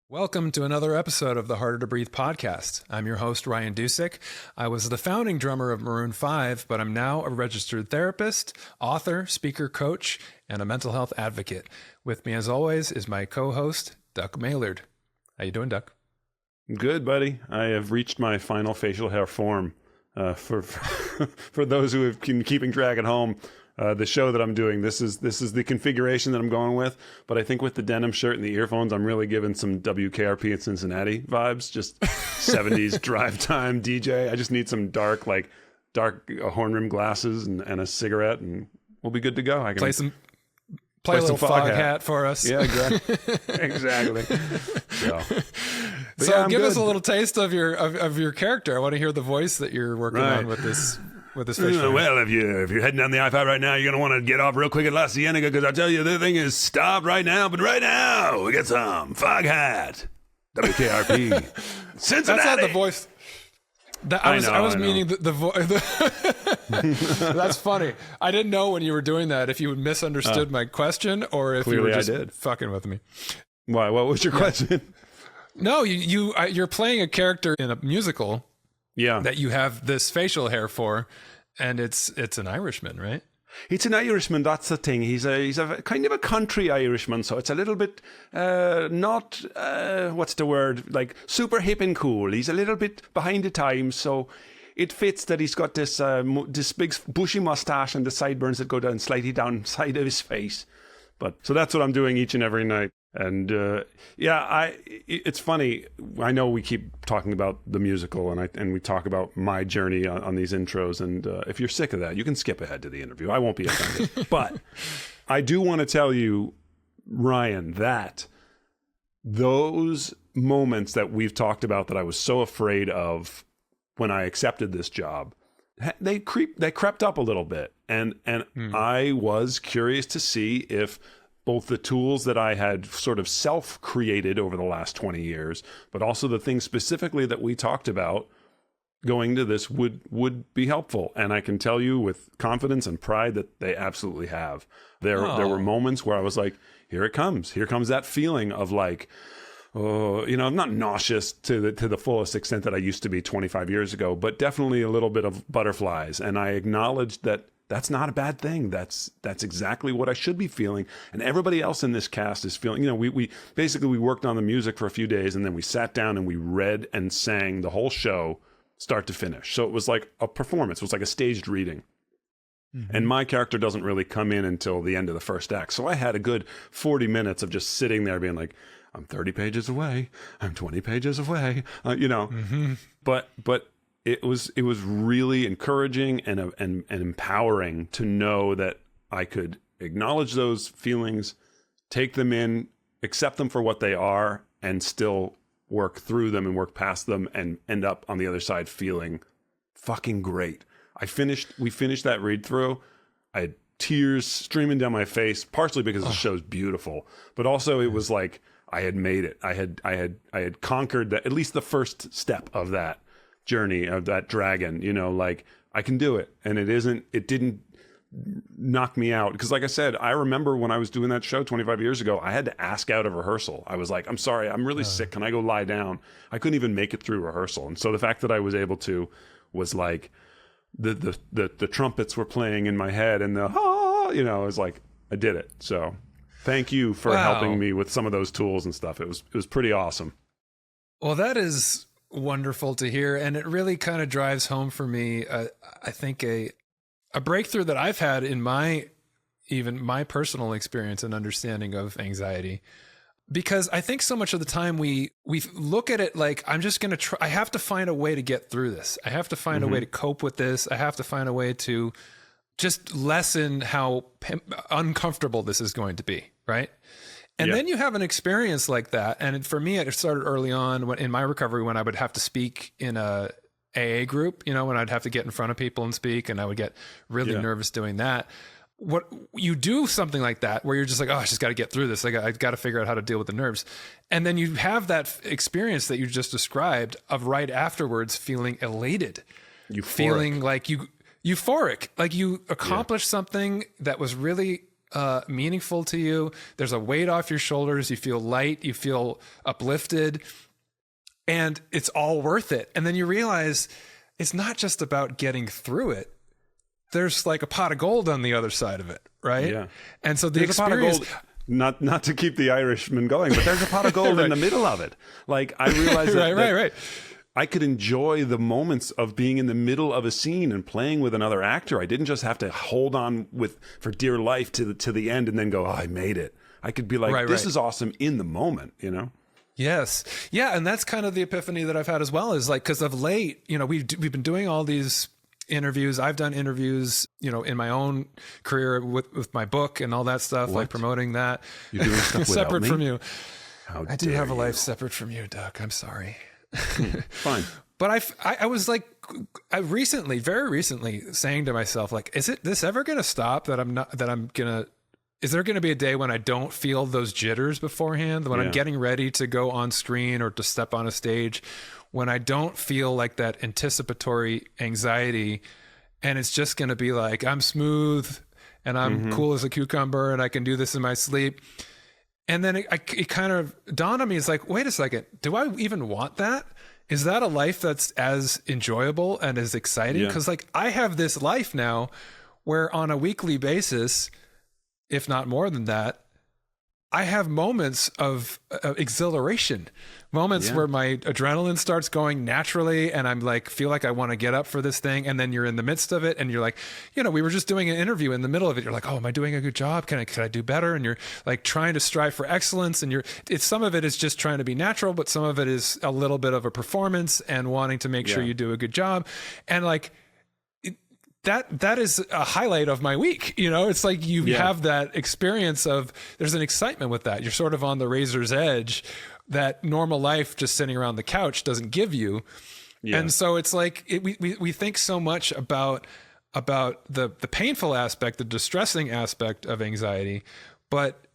Welcome to another episode of the Harder to Breathe podcast. I'm your host, Ryan Dusick. I was the founding drummer of Maroon 5, but I'm now a registered therapist, author, speaker, coach, and a mental health advocate. With me, as always, is my co-host, Duck Maillard. How you doing, Duck? Good, buddy. I have reached my final facial hair form. For those who have been keeping track at home, the show that I'm doing, this is the configuration that I'm going with. But I think with the denim shirt and the earphones, I'm really giving some WKRP in Cincinnati vibes. Just 70s drive time DJ. I just need some dark horn rim glasses and a cigarette, and we'll be good to go. I can play a little fog hat for us. Yeah, exactly. So give us a little taste of your character. I want to hear the voice that you're working on with this facial. Well, if you're heading down the I-5 right now, you're going to want to get off real quick at La Cienega, because I tell you, the thing is stopped right now. But right now, we get some fog hat. WKRP. Cincinnati. That's not the voice. I was meaning the voice. That's funny. I didn't know when you were doing that if you misunderstood my question or if you were just fucking with me. Why? What was your question? No, you're playing a character in a musical. Yeah. That you have this facial hair for, and it's an Irishman, right? It's an Irishman. That's the thing. He's a kind of a country Irishman, so it's a little bit not what's the word, like super hip and cool. He's a little bit behind the times, so it fits that he's got this big bushy mustache and the sideburns that go down slightly down side of his face. So that's what I'm doing each and every night. And it's funny. I know we keep talking about the musical, and we talk about my journey on these intros. And if you're sick of that, you can skip ahead to the interview. I won't be offended. But I do want to tell you, Ryan, that those moments that we've talked about that I was so afraid of when I accepted this job, they crept up a little bit, and I was curious to see if both the tools that I had sort of self-created over the last 20 years, but also the things specifically that we talked about going to this would be helpful. And I can tell you with confidence and pride that they absolutely have. There were moments where I was like, here it comes. Here comes that feeling of like, I'm not nauseous to the fullest extent that I used to be 25 years ago, but definitely a little bit of butterflies. And I acknowledged that that's not a bad thing. That's exactly what I should be feeling. And everybody else in this cast is feeling, we basically worked on the music for a few days, and then we sat down and we read and sang the whole show start to finish. So it was like a performance. It was like a staged reading. Mm-hmm. And my character doesn't really come in until the end of the first act. So I had a good 40 minutes of just sitting there being like, I'm 30 pages away. I'm 20 pages away. Mm-hmm. But it was really encouraging and empowering to know that I could acknowledge those feelings, take them in, accept them for what they are, and still work through them and work past them and end up on the other side feeling fucking great. We finished that read through. I had tears streaming down my face, partially because the show's beautiful, but also it was like I had made it. I had conquered at least the first step of that journey, of that dragon, like I can do it. And it didn't knock me out. Because like I said, I remember when I was doing that show 25 years ago, I had to ask out of rehearsal. I was like, I'm sorry, I'm really sick. Can I go lie down? I couldn't even make it through rehearsal. And so the fact that I was able to was like the trumpets were playing in my head, and it was like, I did it. So thank you for helping me with some of those tools and stuff. It was pretty awesome. Well, that is wonderful to hear, and it really kind of drives home for me I think a breakthrough that I've had in my personal experience and understanding of anxiety, because I think so much of the time we look at it like, I'm just going to try, I have to find a way to get through this, I have to find a way to cope with this, I have to find a way to just lessen how uncomfortable this is going to be, right? And then you have an experience like that. And for me, it started early on in my recovery, when I would have to speak in a AA group, when I'd have to get in front of people and speak, and I would get really nervous doing that. What you do something like that, where you're just like, I just got to get through this. I got to figure out how to deal with the nerves. And then you have that experience that you just described of right afterwards feeling elated, feeling like euphoric, like you accomplished something that was really meaningful to you. There's a weight off your shoulders. You feel light. You feel uplifted. And it's all worth it. And then you realize it's not just about getting through it. There's like a pot of gold on the other side of it, right? Yeah. And so there's a pot of gold. Not to keep the Irishman going, but there's a pot of gold in the middle of it. Like, I realized that, right. I could enjoy the moments of being in the middle of a scene and playing with another actor. I didn't just have to hold on for dear life to the end and then go, oh, I made it. I could be like, this is awesome in the moment, you know? Yes. Yeah. And that's kind of the epiphany that I've had as well, is like, because of late, you know, we've been doing all these interviews. I've done interviews, you know, in my own career with my book and all that stuff, like promoting that. You're doing stuff separate me? from you. How I do have a life separate from you, Doug. I'm sorry. Fine. But I was like, very recently saying to myself, like, is this ever going to stop? Is there going to be a day when I don't feel those jitters beforehand, when I'm getting ready to go on screen or to step on a stage, when I don't feel like that anticipatory anxiety, and it's just going to be like, I'm smooth and I'm cool as a cucumber and I can do this in my sleep. And then it kind of dawned on me, it's like, wait a second, do I even want that? Is that a life that's as enjoyable and as exciting? Because like, I have this life now where on a weekly basis, if not more than that, I have moments of exhilaration, moments where my adrenaline starts going naturally and I'm like, feel like I want to get up for this thing. And then you're in the midst of it and you're like, you know, we were just doing an interview in the middle of it. You're like, oh, am I doing a good job? Can I do better? And you're like trying to strive for excellence. And some of it is just trying to be natural, but some of it is a little bit of a performance and wanting to make sure you do a good job. And like, that is a highlight of my week. You know, it's like you have that experience of, there's an excitement with that. You're sort of on the razor's edge that normal life just sitting around the couch doesn't give you. Yeah. And so it's like, we think so much about the painful aspect, the distressing aspect of anxiety, but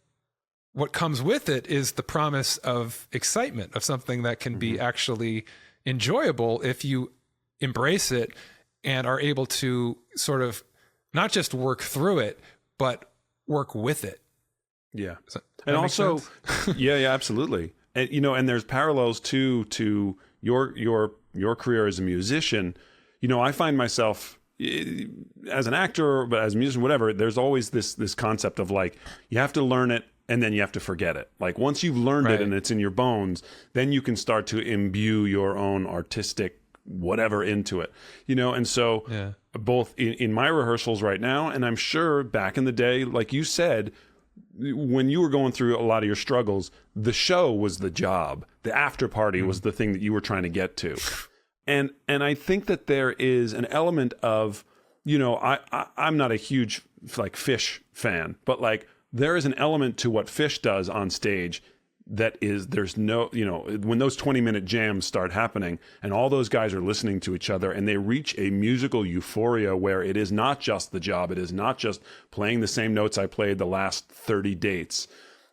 what comes with it is the promise of excitement, of something that can be actually enjoyable if you embrace it and are able to sort of not just work through it, but work with it. Yeah. And also, absolutely. And, you know, and there's parallels to your career as a musician. You know, I find myself as an actor, but as a musician, whatever, there's always this concept of like, you have to learn it and then you have to forget it. Like once you've learned it and it's in your bones, then you can start to imbue your own artistic whatever into it, you know? And so both in my rehearsals right now, and I'm sure back in the day, like you said, when you were going through a lot of your struggles, the show was the job. The after party was the thing that you were trying to get to. And I think that there is an element of, you know, I'm not a huge like Fish fan, but like there is an element to what Fish does on stage that is, there's no, you know, when those 20-minute jams start happening and all those guys are listening to each other and they reach a musical euphoria where it is not just the job, it is not just playing the same notes I played the last 30 dates,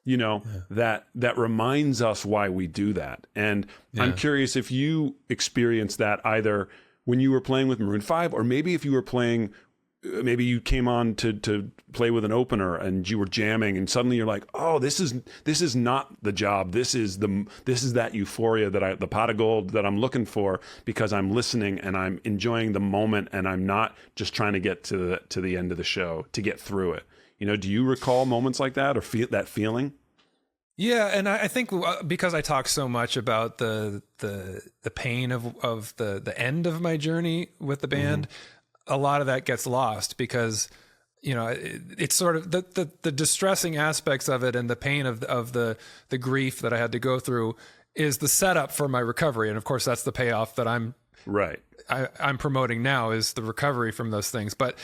you know, that reminds us why we do that. And I'm curious if you experienced that either when you were playing with Maroon 5 or maybe if you were playing, maybe you came on to play with an opener and you were jamming and suddenly you're like, oh, this is not the job. This is that euphoria the pot of gold that I'm looking for because I'm listening and I'm enjoying the moment and I'm not just trying to get to the end of the show to get through it. You know, do you recall moments like that or feel that feeling? Yeah, and I think because I talk so much about the pain of the end of my journey with the band, a lot of that gets lost because, you know, it's sort of the distressing aspects of it and the pain of the grief that I had to go through is the setup for my recovery. And of course, that's the payoff that I'm promoting now is the recovery from those things. But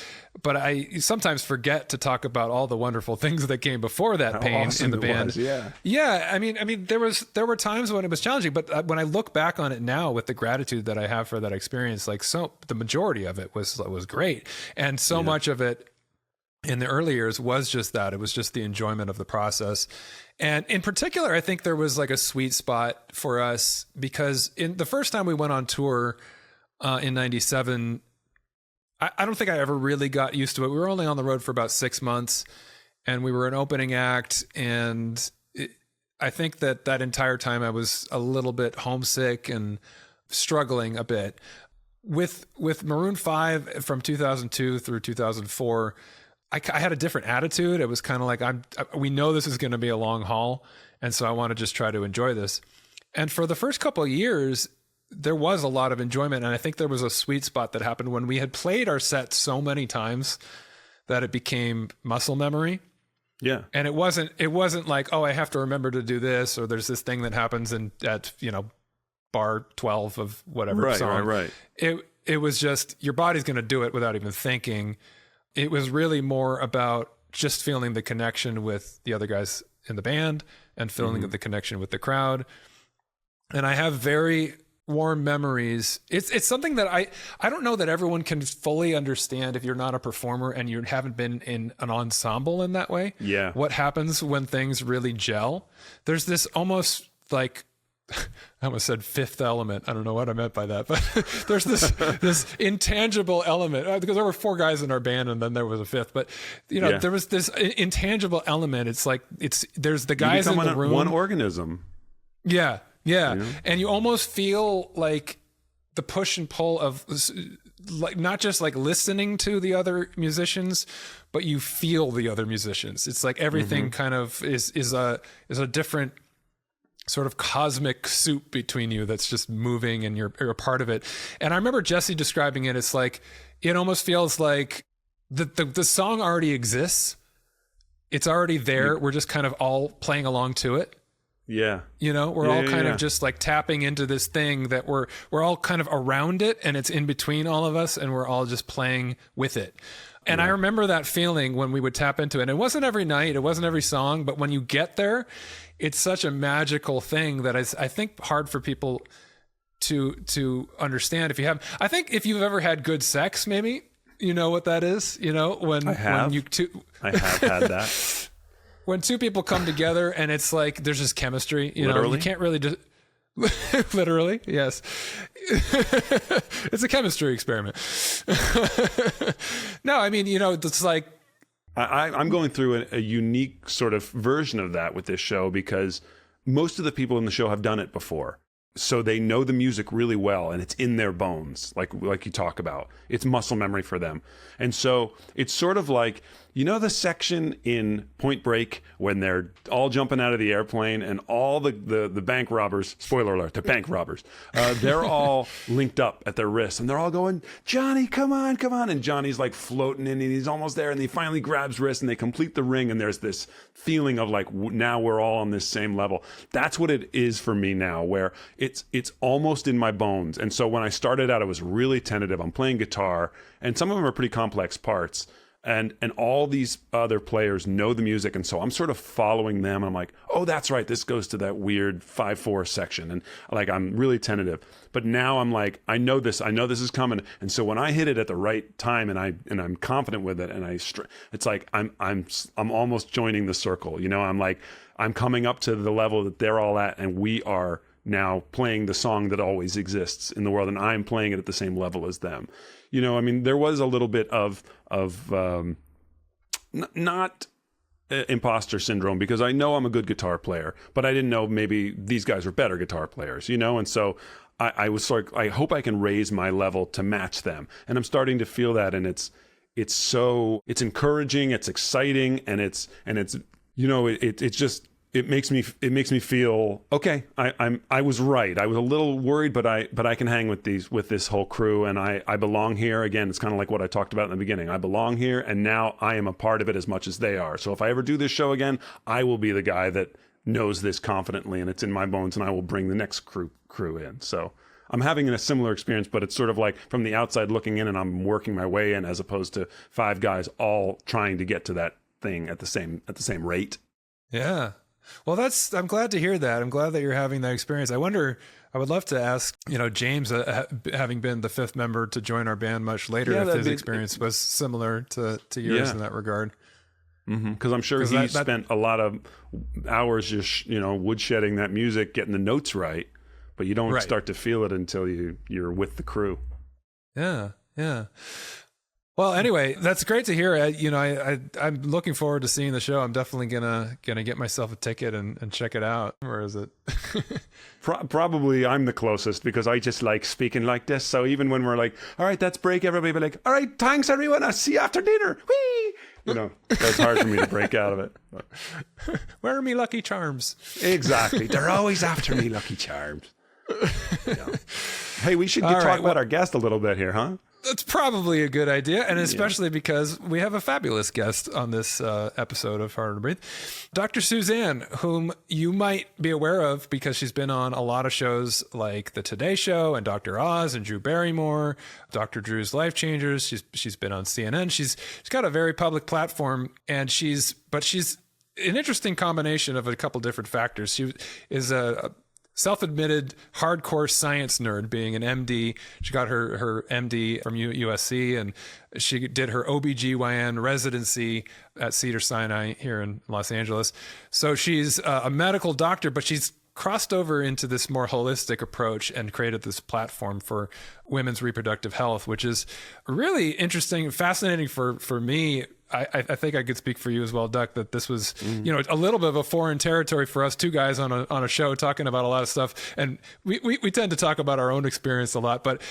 I sometimes forget to talk about all the wonderful things that came before that pain in the band. Yeah. I mean, there were times when it was challenging, but when I look back on it now with the gratitude that I have for that experience, like the majority of it was great. And so much of it in the early years was just that. It was just the enjoyment of the process. And in particular, I think there was like a sweet spot for us because in the first time we went on tour in 97, I don't think I ever really got used to it. We were only on the road for about 6 months. and we were an opening act. And I think that entire time I was a little bit homesick and struggling a bit. With Maroon 5 from 2002 through 2004, I had a different attitude. It was kind of like, we know this is going to be a long haul, and so I want to just try to enjoy this. And for the first couple of years, there was a lot of enjoyment, and I think there was a sweet spot that happened when we had played our set so many times that it became muscle memory. Yeah. And it wasn't like, oh, I have to remember to do this, or there's this thing that happens at bar 12 of whatever song. Right. It was just, your body's going to do it without even thinking. It was really more about just feeling the connection with the other guys in the band and feeling the connection with the crowd. And I have very warm memories. It's something that I don't know that everyone can fully understand if you're not a performer and you haven't been in an ensemble in that way. Yeah. What happens when things really gel? There's this almost like, I almost said fifth element. I don't know what I meant by that, but there's this intangible element, because there were 4 guys in our band and then there was a fifth, but there was this intangible element. It's like, there's the guys in the room. One organism. Yeah. And you almost feel like the push and pull of, like, not just like listening to the other musicians, but you feel the other musicians. It's like everything kind of is a different sort of cosmic soup between you that's just moving, and you're a part of it. And I remember Jesse describing it. It's like, it almost feels like the song already exists. It's already there. We're just kind of all playing along to it. Yeah. We're all kind of just like tapping into this thing that we're all kind of around it, and it's in between all of us, and we're all just playing with it. And I remember that feeling when we would tap into it. And it wasn't every night, it wasn't every song, but when you get there, it's such a magical thing that is, I think, hard for people to understand. I think if you've ever had good sex, maybe you know what that is. When I have had that. When 2 people come together and it's like there's just chemistry, you can't really just literally, yes. It's a chemistry experiment. No, I mean, it's like, I'm going through a unique sort of version of that with this show, because most of the people in the show have done it before. So they know the music really well, and it's in their bones, like you talk about. It's muscle memory for them. And so it's sort of like, the section in Point Break when they're all jumping out of the airplane and all the bank robbers, spoiler alert, the bank robbers, they're all linked up at their wrists, and they're all going, Johnny, come on. And Johnny's like floating in, and he's almost there, and he finally grabs wrist, and they complete the ring, and there's this feeling of like, now we're all on this same level. That's what it is for me now, where it's almost in my bones. And so when I started out, I was really tentative. I'm playing guitar, and some of them are pretty complex parts. And all these other players know the music, and so I'm sort of following them. I'm like, oh, that's right, this goes to that weird 5/4 section, and like I'm really tentative. But now I'm like, I know this is coming, and so when I hit it at the right time, and I'm confident with it, and it's like I'm almost joining the circle. I'm like, I'm coming up to the level that they're all at, and we are now playing the song that always exists in the world, and I'm playing it at the same level as them. I mean, there was a little bit of not imposter syndrome, because I know I'm a good guitar player, but I didn't know maybe these guys were better guitar players, and so I was sort of, I hope I can raise my level to match them, and I'm starting to feel that, and it's encouraging, it's exciting, and it's just. It makes me feel okay. I was right. I was a little worried, but I can hang with this whole crew, and I belong here. Again, it's kind of like what I talked about in the beginning. I belong here, and now I am a part of it as much as they are. So if I ever do this show again, I will be the guy that knows this confidently, and it's in my bones, and I will bring the next crew in. So I'm having a similar experience, but it's sort of like from the outside looking in, and I'm working my way in, as opposed to 5 guys all trying to get to that thing at the same rate. Yeah. Well, I'm glad to hear that. I'm glad that you're having that experience. I would love to ask, James, having been the 5th member to join our band much later, if his experience was similar to yours in that regard. Because I'm sure he spent a lot of hours just, woodshedding that music, getting the notes right, but you don't start to feel it until you're with the crew. Yeah. Well, anyway, that's great to hear. I'm looking forward to seeing the show. I'm definitely gonna get myself a ticket and check it out. Where is it? Probably I'm the closest because I just like speaking like this. So even when we're like, all right, that's break, everybody be like, all right, thanks everyone. I'll see you after dinner. Whee! That's hard for me to break out of it. But. Where are me Lucky Charms? Exactly. They're always after me Lucky Charms. Hey, we should talk about our guest a little bit here, huh? That's probably a good idea, and especially because we have a fabulous guest on this episode of Harder to Breathe. Dr. Suzanne, whom you might be aware of because she's been on a lot of shows like The Today Show and Dr. Oz and Drew Barrymore, Dr. Drew's Life Changers. She's been on CNN. She's got a very public platform, and she's an interesting combination of a couple different factors. She is a self-admitted hardcore science nerd, being an MD. She got her MD from USC, and she did her OBGYN residency at Cedars-Sinai here in Los Angeles. So she's a medical doctor, but she's crossed over into this more holistic approach and created this platform for women's reproductive health, which is really interesting, fascinating for me. I think I could speak for you as well, Duck, that this was, a little bit of a foreign territory for us two guys on a show talking about a lot of stuff. And we tend to talk about our own experience a lot, but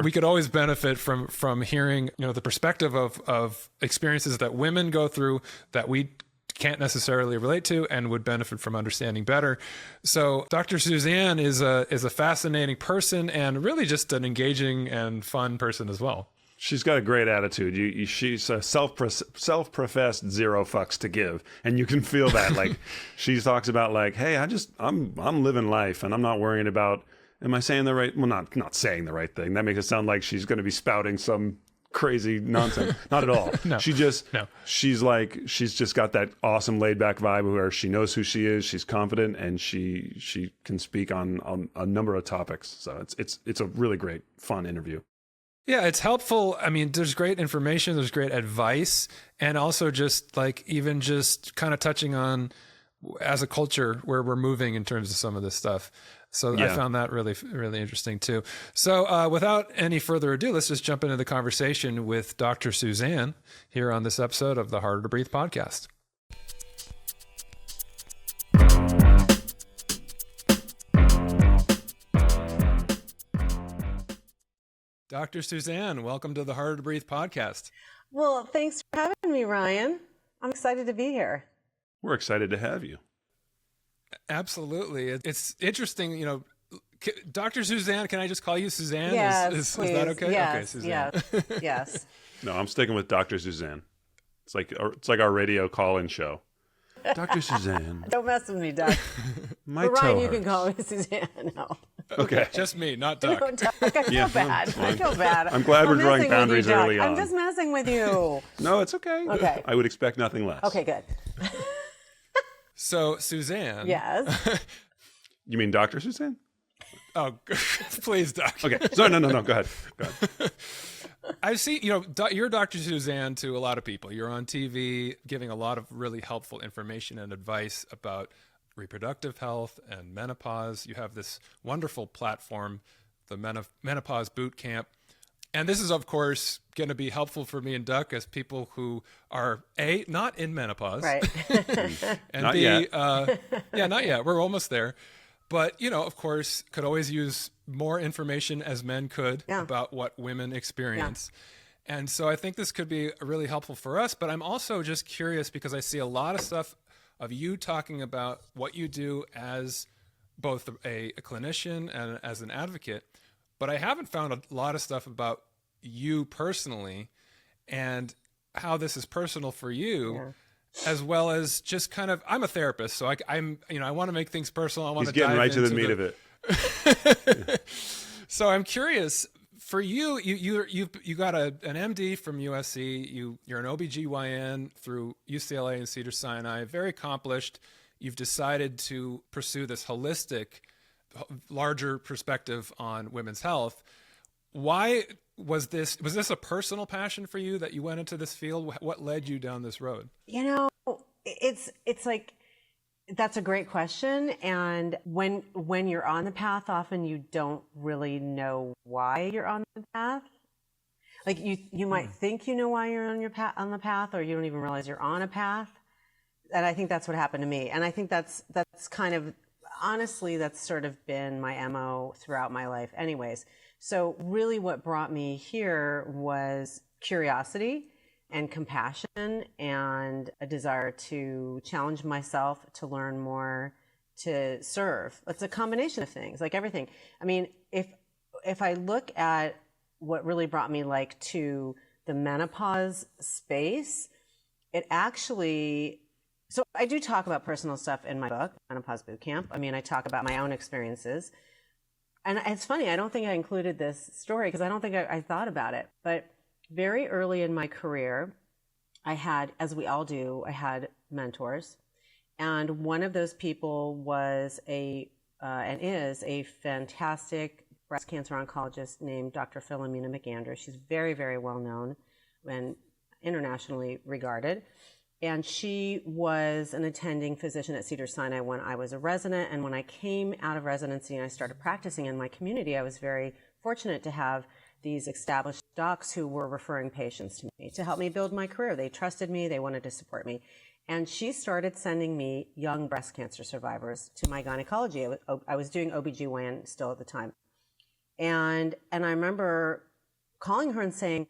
we could always benefit from hearing, the perspective of experiences that women go through that we can't necessarily relate to and would benefit from understanding better. So Dr. Suzanne is a fascinating person and really just an engaging and fun person as well. She's got a great attitude. She's a self-professed zero fucks to give, and you can feel that. Like she talks about like, hey, I'm living life, and I'm not worrying about. Am I saying the right? Well, not saying the right thing. That makes it sound like she's going to be spouting some crazy nonsense. Not at all. No. She's just got that awesome laid back vibe where she knows who she is. She's confident, and she can speak on a number of topics. So it's a really great, fun interview. Yeah, it's helpful. I mean, there's great information, there's great advice, and also just kind of touching on as a culture where we're moving in terms of some of this stuff. So I found that really, really interesting too. So without any further ado, let's just jump into the conversation with Dr. Suzanne here on this episode of the Harder to Breathe podcast. Dr. Suzanne, welcome to the Harder to Breathe podcast. Well, thanks for having me, Ryan. I'm excited to be here. We're excited to have you. Absolutely. It's interesting, Dr. Suzanne, can I just call you Suzanne? Yes, is that okay? Yes, okay, Suzanne. Yes. No, I'm sticking with Dr. Suzanne. It's like our radio call-in show. Dr. Suzanne. Don't mess with me, Doc. My But toe Ryan, you hurts. can call me Suzanne. No. Okay. Just me, not Doc. No, Doc, I feel bad. I feel bad. I'm glad we're drawing messing with boundaries you, Doc. early on. I'm just messing with you. No, it's okay. Okay. I would expect nothing less. Okay, good. So, Suzanne. Yes. You mean Dr. Suzanne? Oh, please, Doc. Okay. Sorry, no. Go ahead. I've seen, you're Dr. Suzanne to a lot of people. You're on TV giving a lot of really helpful information and advice about reproductive health and menopause. You have this wonderful platform, the Menopause Bootcamp. And this is, of course, going to be helpful for me and Duck as people who are, A, not in menopause. Right. And Not B, yet. not yet. We're almost there. But, of course, could always use more information as men could about what women experience. Yeah. And so I think this could be really helpful for us. But I'm also just curious because I see a lot of stuff of you talking about what you do as both a clinician and as an advocate. But I haven't found a lot of stuff about you personally and how this is personal for you, as well as just kind of, I'm a therapist, so I want to make things personal. I want to dive getting right to the meat of it. So I'm curious, for you got an MD from USC, you're an OBGYN through UCLA and Cedars-Sinai, very accomplished. You've decided to pursue this holistic, larger perspective on women's health. Why was this a personal passion for you that you went into this field? What led you down this road? It's like, that's a great question. And when you're on the path, often you don't really know why you're on the path. Like you might think you know why you're on the path, or you don't even realize you're on a path. And I think that's what happened to me. And I think that's kind of, honestly, that's sort of been my MO throughout my life anyways. So really what brought me here was curiosity and compassion and a desire to challenge myself, to learn more, to serve. It's a combination of things, like everything. I mean, if I look at what really brought me like to the menopause space, it actually, so I do talk about personal stuff in my book, Menopause Bootcamp. I mean, I talk about my own experiences. And it's funny, I don't think I included this story because I don't think I thought about it. But very early in my career, I had, as we all do, I had mentors. And one of those people was and is a fantastic breast cancer oncologist named Dr. Philomena McAndrew. She's very, very well known and internationally regarded. And she was an attending physician at Cedars-Sinai when I was a resident. And when I came out of residency and I started practicing in my community, I was very fortunate to have these established docs who were referring patients to me to help me build my career. They trusted me. They wanted to support me. And she started sending me young breast cancer survivors to my gynecology. I was doing OBGYN still at the time. And I remember calling her and saying,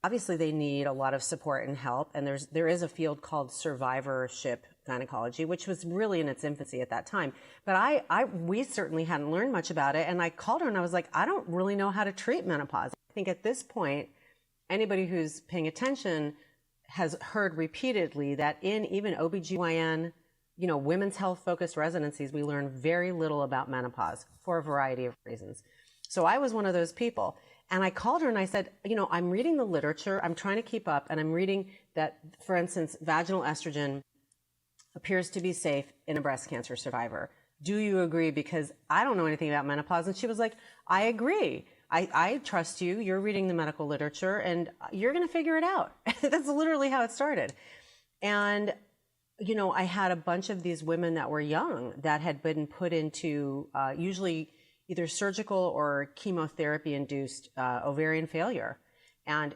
obviously they need a lot of support and help. And there is a field called survivorship gynecology, which was really in its infancy at that time. But we certainly hadn't learned much about it. And I called her and I was like, I don't really know how to treat menopause. I think at this point, anybody who's paying attention has heard repeatedly that in even OBGYN, women's health focused residencies, we learn very little about menopause for a variety of reasons. So I was one of those people. And I called her and I said, I'm reading the literature, I'm trying to keep up, and I'm reading that, for instance, vaginal estrogen appears to be safe in a breast cancer survivor. Do you agree? Because I don't know anything about menopause. And she was like, I agree. I trust you. You're reading the medical literature and you're going to figure it out. That's literally how it started. And, I had a bunch of these women that were young that had been put into usually either surgical or chemotherapy-induced ovarian failure. And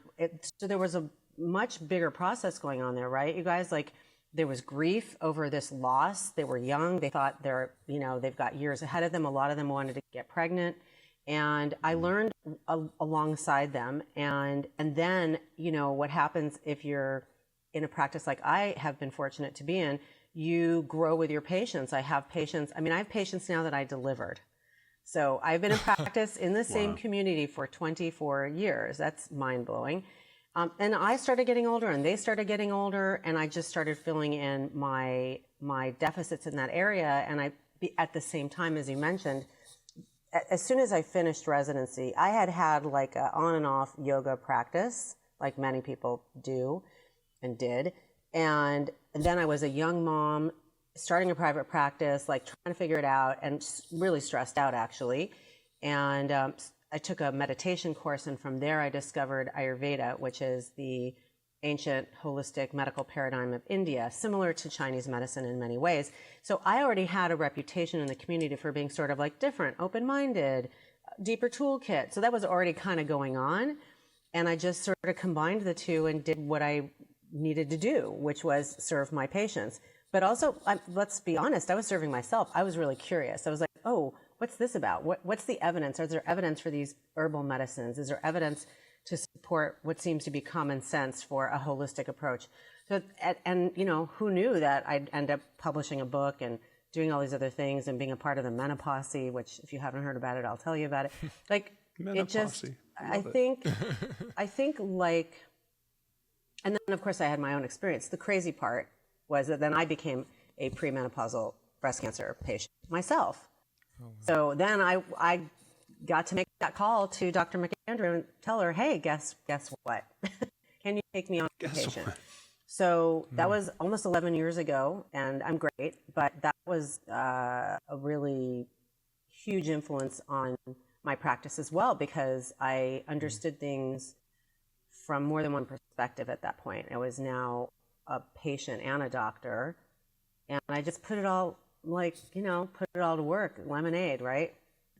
so there was a much bigger process going on there, right? You guys, like, there was grief over this loss. They were young. They thought they've got years ahead of them. A lot of them wanted to get pregnant. And I learned alongside them. And then, what happens if you're in a practice like I have been fortunate to be in, you grow with your patients. I have patients now that I delivered. So I've been in practice in the same community for 24 years. That's mind-blowing. And I started getting older and they started getting older, and I just started filling in my deficits in that area. And at the same time, as you mentioned, as soon as I finished residency, I had like a on and off yoga practice, like many people do and did. And then I was a young mom, starting a private practice, like trying to figure it out, and really stressed out actually. And I took a meditation course, and from there I discovered Ayurveda, which is the ancient holistic medical paradigm of India, similar to Chinese medicine in many ways. So I already had a reputation in the community for being sort of like different, open-minded, deeper toolkit. So that was already kind of going on. And I just sort of combined the two and did what I needed to do, which was serve my patients. But also, let's be honest, I was serving myself. I was really curious. I was like, oh, what's this about? What's the evidence? Is there evidence for these herbal medicines? Is there evidence to support what seems to be common sense for a holistic approach? So, and who knew that I'd end up publishing a book and doing all these other things and being a part of the Menopause, which if you haven't heard about it, I'll tell you about it. Like, it just, I think like, and then of course I had my own experience. The crazy part was that then I became a premenopausal breast cancer patient myself. Oh, wow. So then I got to make that call to Dr. McAndrew and tell her, hey, guess what? Can you take me on a patient? So that was almost 11 years ago, and I'm great, but that was a really huge influence on my practice as well, because I understood things from more than one perspective at that point. I was now a patient and a doctor, and I just put it all to work, lemonade, right?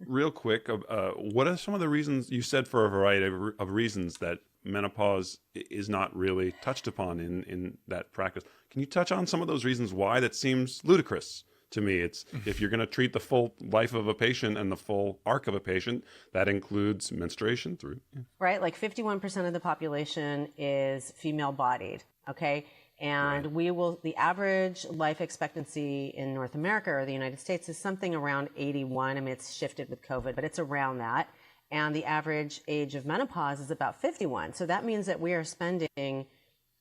Real quick, what are some of the reasons you said, for a variety of reasons, that menopause is not really touched upon in that practice. Can you touch on some of those reasons why that seems ludicrous to me? It's if you're going to treat the full life of a patient and the full arc of a patient, that includes menstruation through. Yeah. Right, like 51% of the population is female-bodied, okay? And the average life expectancy in North America or the United States is something around 81. I mean, it's shifted with COVID, but it's around that. And the average age of menopause is about 51. So that means that we are spending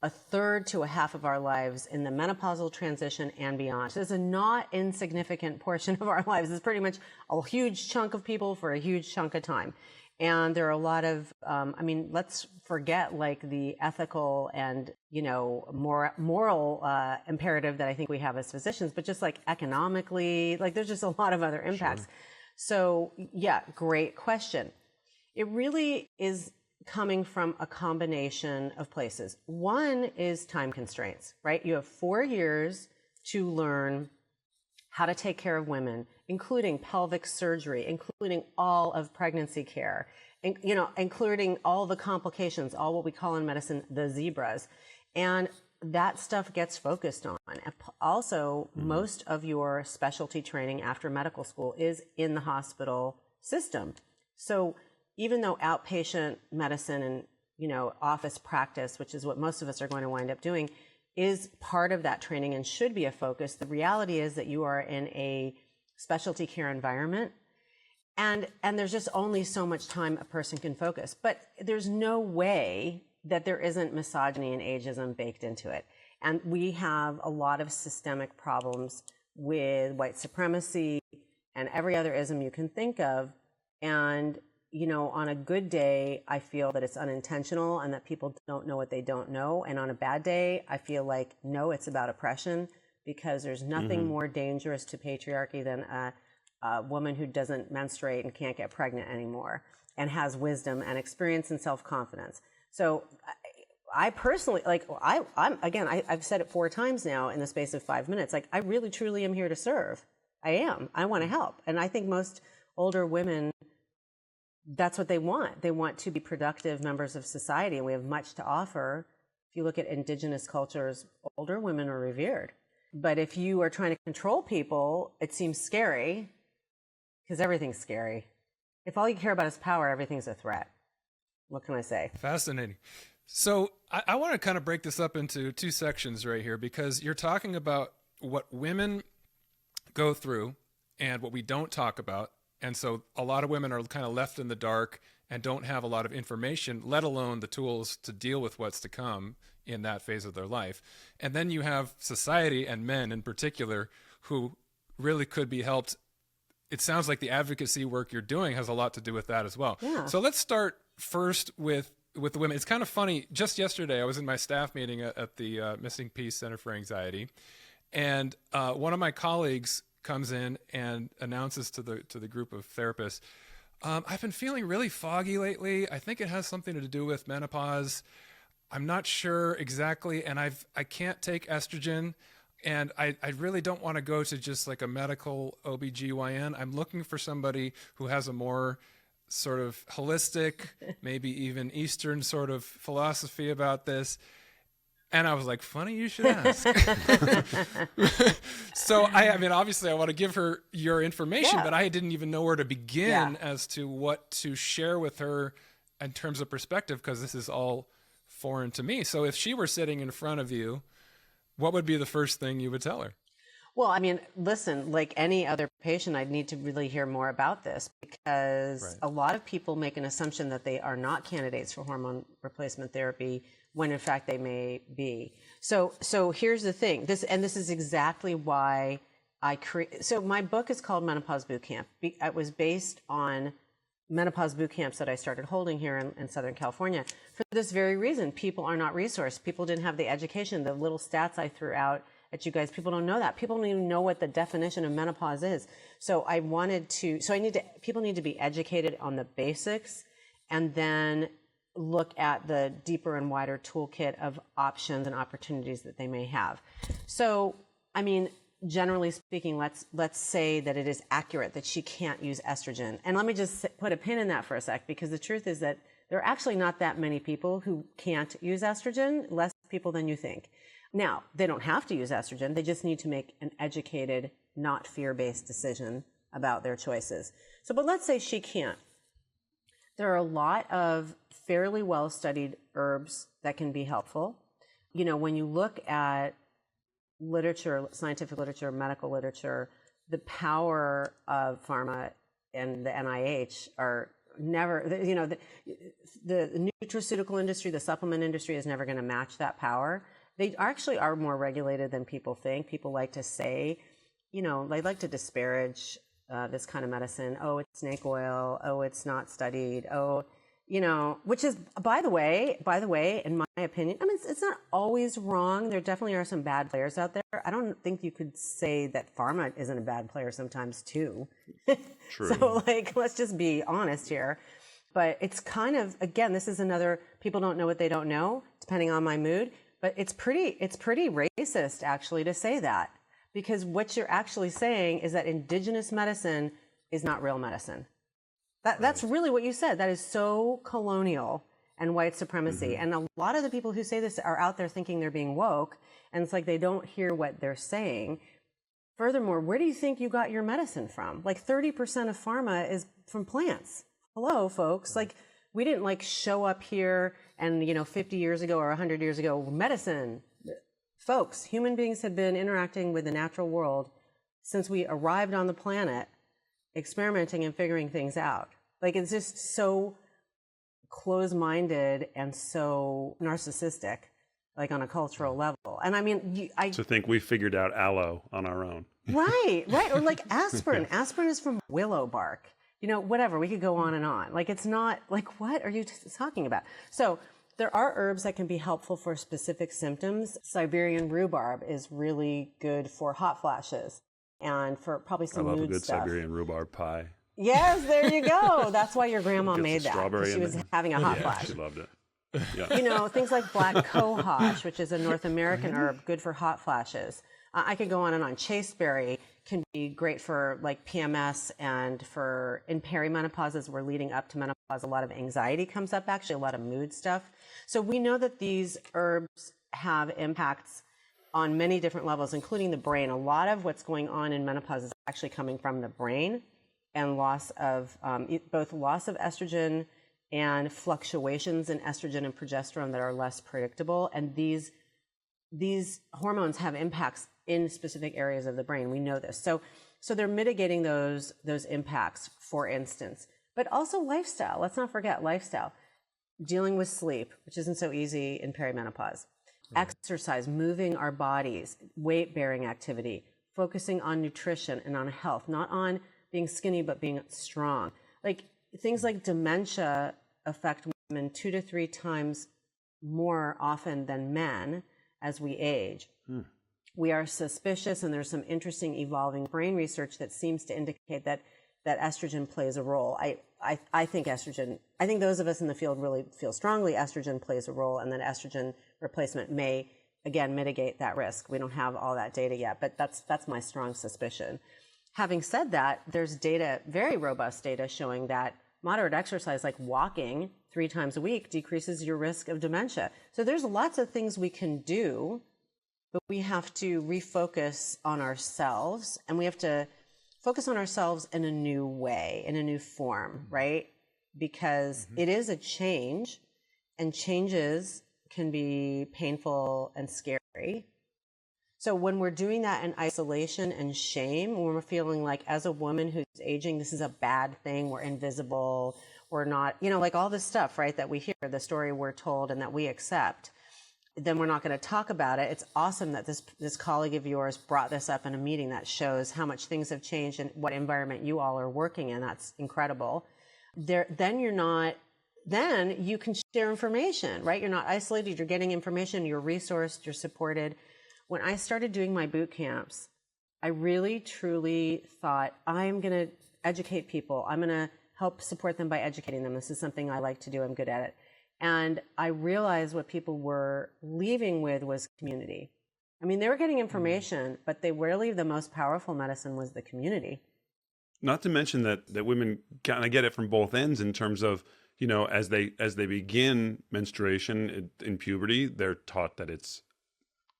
a third to a half of our lives in the menopausal transition and beyond. So it's a not insignificant portion of our lives. It's pretty much a huge chunk of people for a huge chunk of time. And there are a lot of, let's forget like the ethical and, moral imperative that I think we have as physicians, but just like economically, like there's just a lot of other impacts. Sure. So yeah, great question. It really is coming from a combination of places. One is time constraints, right? You have 4 years to learn how to take care of women, including pelvic surgery, including all of pregnancy care, including all the complications, all what we call in medicine, the zebras. And that stuff gets focused on. Also, most of your specialty training after medical school is in the hospital system. So even though outpatient medicine and, office practice, which is what most of us are going to wind up doing, is part of that training and should be a focus, the reality is that you are in a specialty care environment and there's just only so much time a person can focus. But there's no way that there isn't misogyny and ageism baked into it. And we have a lot of systemic problems with white supremacy and every other ism you can think of. And on a good day, I feel that it's unintentional and that people don't know what they don't know. And on a bad day, I feel like, no, it's about oppression, because there's nothing more dangerous to patriarchy than a woman who doesn't menstruate and can't get pregnant anymore and has wisdom and experience and self-confidence. So I personally, I've said it 4 times now in the space of 5 minutes. Like, I really, truly am here to serve. I am. I want to help. And I think most older women, that's what they want. They want to be productive members of society, and we have much to offer. If you look at indigenous cultures, older women are revered. But if you are trying to control people, it seems scary, because everything's scary. If all you care about is power, everything's a threat. What can I say? Fascinating. So I want to kind of break this up into 2 sections right here, because you're talking about what women go through and what we don't talk about. And so a lot of women are kind of left in the dark and don't have a lot of information, let alone the tools to deal with what's to come in that phase of their life. And then you have society and men in particular who really could be helped. It sounds like the advocacy work you're doing has a lot to do with that as well. Yeah. So let's start first with the women. It's kind of funny. Just yesterday, I was in my staff meeting at the Missing Piece Center for Anxiety. And one of my colleagues comes in and announces to the group of therapists, I've been feeling really foggy lately. I think it has something to do with menopause. I'm not sure exactly, and I can't take estrogen, and I really don't want to go to just like a medical OBGYN. I'm looking for somebody who has a more sort of holistic, maybe even Eastern sort of philosophy about this. And I was like, funny you should ask. So, I mean, obviously I want to give her your information, but I didn't even know where to begin as to what to share with her in terms of perspective, because this is all foreign to me. So if she were sitting in front of you, what would be the first thing you would tell her? Well, I mean, listen, like any other patient, I'd need to really hear more about this, because a lot of people make an assumption that they are not candidates for hormone replacement therapy when in fact they may be. So here's the thing. This is exactly why so my book is called Menopause Bootcamp. It was based on menopause boot camps that I started holding here in Southern California for this very reason. People are not resourced. People didn't have the education. The little stats I threw out at you guys, people don't know that. People don't even know what the definition of menopause is. So people need to be educated on the basics, and then look at the deeper and wider toolkit of options and opportunities that they may have. So, I mean, generally speaking, let's say that it is accurate that she can't use estrogen. And let me just put a pin in that for a sec, because the truth is that there are actually not that many people who can't use estrogen, less people than you think. Now, they don't have to use estrogen. They just need to make an educated, not fear-based decision about their choices. So, but let's say she can't. There are a lot of fairly well-studied herbs that can be helpful. You know, when you look at literature, scientific literature, medical literature, the power of pharma and the NIH are never, you know, the nutraceutical industry, the supplement industry is never going to match that power. They actually are more regulated than people think. People like to say, you know, they like to disparage this kind of medicine. Oh, it's snake oil. Oh, it's not studied. Oh, you know, which is, by the way, in my opinion, I mean, it's not always wrong. There definitely are some bad players out there. I don't think you could say that pharma isn't a bad player sometimes too. True. So, like, let's just be honest here. But it's kind of, again, this is another, people don't know what they don't know, depending on my mood. But it's pretty racist, actually, to say that. Because what you're actually saying is that indigenous medicine is not real medicine. That's really what you said. That is so colonial and white supremacy. And a lot of the people who say this are out there thinking they're being woke, and it's like they don't hear what they're saying. Furthermore, where do you think you got your medicine from? Like 30% of pharma is from plants. Hello, folks. Like, we didn't like show up here and, you know, 50 years ago or 100 years ago, medicine. Folks, human beings have been interacting with the natural world since we arrived on the planet, experimenting and figuring things out. Like, it's just so close-minded and so narcissistic, like on a cultural level. And I mean, to think we figured out aloe on our own. Right. Or like aspirin. Aspirin is from willow bark. You know, whatever. We could go on and on. Like, it's not like, what are you talking about? So there are herbs that can be helpful for specific symptoms. Siberian rhubarb is really good for hot flashes and for probably some mood stuff. I love a good Siberian rhubarb pie. Yes, there you go. That's why your grandma made that. Strawberry. She was having a hot flash. She loved it. Yeah. You know, things like black cohosh, which is a North American herb, good for hot flashes. I could go on and on. Chasteberry can be great for like PMS and for in perimenopause, as we're leading up to menopause, a lot of anxiety comes up, actually a lot of mood stuff. So we know that these herbs have impacts on many different levels, including the brain. A lot of what's going on in menopause is actually coming from the brain and loss of both loss of estrogen and fluctuations in estrogen and progesterone that are less predictable. And these hormones have impacts in specific areas of the brain. We know this. So they're mitigating those impacts, for instance. But also lifestyle. Let's not forget lifestyle. Dealing with sleep, which isn't so easy in perimenopause. Exercise, moving our bodies, weight-bearing activity, focusing on nutrition and on health, not on being skinny, but being strong. Like, things like dementia affect women 2 to 3 times more often than men as we age. We are suspicious, and there's some interesting evolving brain research that seems to indicate that estrogen plays a role. I think those of us in the field really feel strongly estrogen plays a role, and that estrogen replacement may, again, mitigate that risk. We don't have all that data yet, but that's my strong suspicion. Having said that, there's data, very robust data, showing that moderate exercise, like walking 3 times a week, decreases your risk of dementia. So there's lots of things we can do, but we have to refocus on ourselves, and we have to focus on ourselves in a new way, in a new form, right? Because it is a change, and changes can be painful and scary. So when we're doing that in isolation and shame, when we're feeling like, as a woman who's aging, this is a bad thing, we're invisible, we're not, you know, like all this stuff, right, that we hear, the story we're told and that we accept, then we're not going to talk about it. It's awesome that this colleague of yours brought this up in a meeting. That shows how much things have changed and what environment you all are working in. That's incredible. Then you can share information, right? You're not isolated. You're getting information. You're resourced. You're supported. When I started doing my boot camps, I really, truly thought, I'm going to educate people. I'm going to help support them by educating them. This is something I like to do. I'm good at it. And I realized what people were leaving with was community. I mean, they were getting information, but they really, the most powerful medicine was the community. Not to mention that women kind of get it from both ends in terms of, you know, as they begin menstruation in puberty, they're taught that it's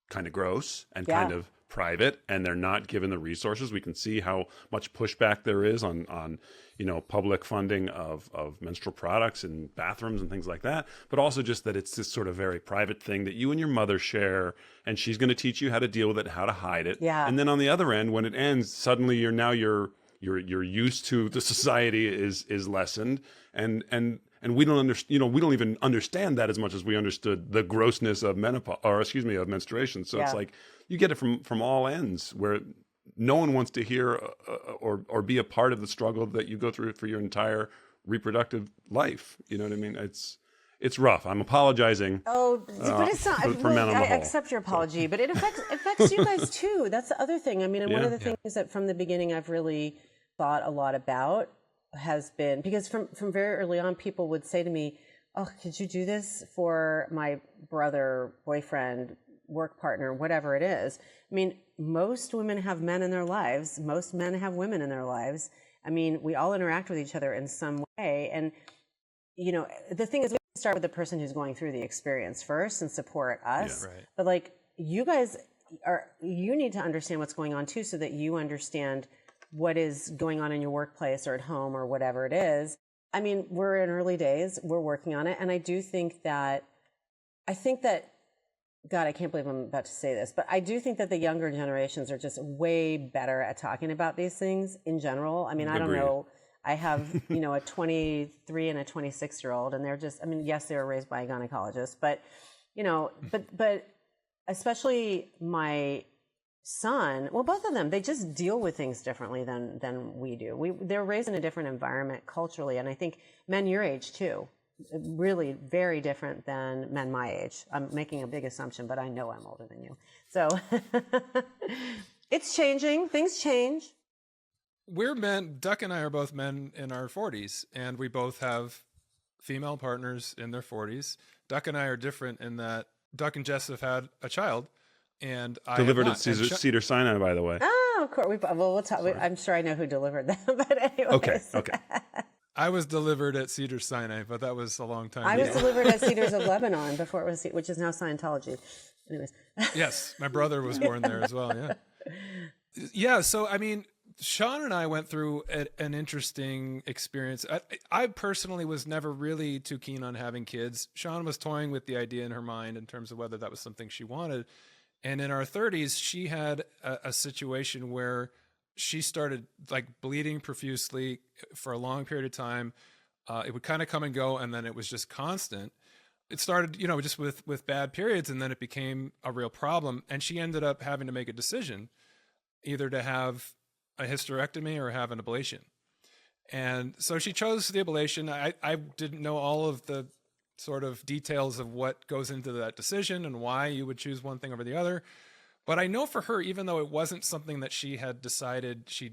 kind of gross and kind of private, and they're not given the resources. We can see how much pushback there is on you know, public funding of menstrual products and bathrooms and things like that, but also just that it's this sort of very private thing that you and your mother share, and she's going to teach you how to deal with it, how to hide it. Yeah. And then on the other end, when it ends, suddenly you're used to the society is lessened, and we don't understand, you know, we don't even understand that as much as we understood the grossness of of menstruation. So it's like you get it from all ends, where no one wants to hear or be a part of the struggle that you go through for your entire reproductive life. You know what I mean? It's rough. I'm apologizing. Oh, but it's not. For men on the I whole. accept your apology, but it affects you guys too. That's the other thing. I mean, and one of the things that from the beginning I've really thought a lot about has been, because from very early on, people would say to me, "Oh, could you do this for my brother, boyfriend, work partner, whatever it is?" I mean, most women have men in their lives. Most men have women in their lives. I mean, we all interact with each other in some way. And, you know, the thing is, we start with the person who's going through the experience first and support us. Yeah, right. But like, you guys you need to understand what's going on too, so that you understand what is going on in your workplace or at home or whatever it is. I mean, we're in early days, we're working on it. And I think that, God, I can't believe I'm about to say this, but I do think that the younger generations are just way better at talking about these things in general. I mean, I don't know. I have, you know, a 23 and a 26-year-old, and they're just, I mean, yes, they were raised by a gynecologist, but, you know, but especially my son, well, both of them, they just deal with things differently than we do. They're raised in a different environment culturally, and I think men your age too. Really very different than men my age. I'm making a big assumption, but I know I'm older than you. So it's changing. Things change. We're men. Duck and I are both men in our 40s, and we both have female partners in their 40s. Duck and I are different in that Duck and Jess have had a child, and I delivered have at not. Cedar Sinai, by the way. Oh, of course. We'll talk. I'm sure I know who delivered them, but anyways. Okay. I was delivered at Cedar Sinai, but that was a long time I ago. was delivered at Cedars of Lebanon before it was, which is now Scientology. Anyways. Yes, my brother was born there as well. Yeah. Yeah. So, I mean, Sean and I went through an interesting experience. I personally was never really too keen on having kids. Sean was toying with the idea in her mind in terms of whether that was something she wanted. And in our 30s, she had a situation where she started like bleeding profusely for a long period of time. It would kind of come and go, and then it was just constant. It started, you know, just with bad periods, and then it became a real problem. And she ended up having to make a decision, either to have a hysterectomy or have an ablation. And so she chose the ablation. I didn't know all of the sort of details of what goes into that decision and why you would choose one thing over the other. But I know for her, even though it wasn't something that she had decided she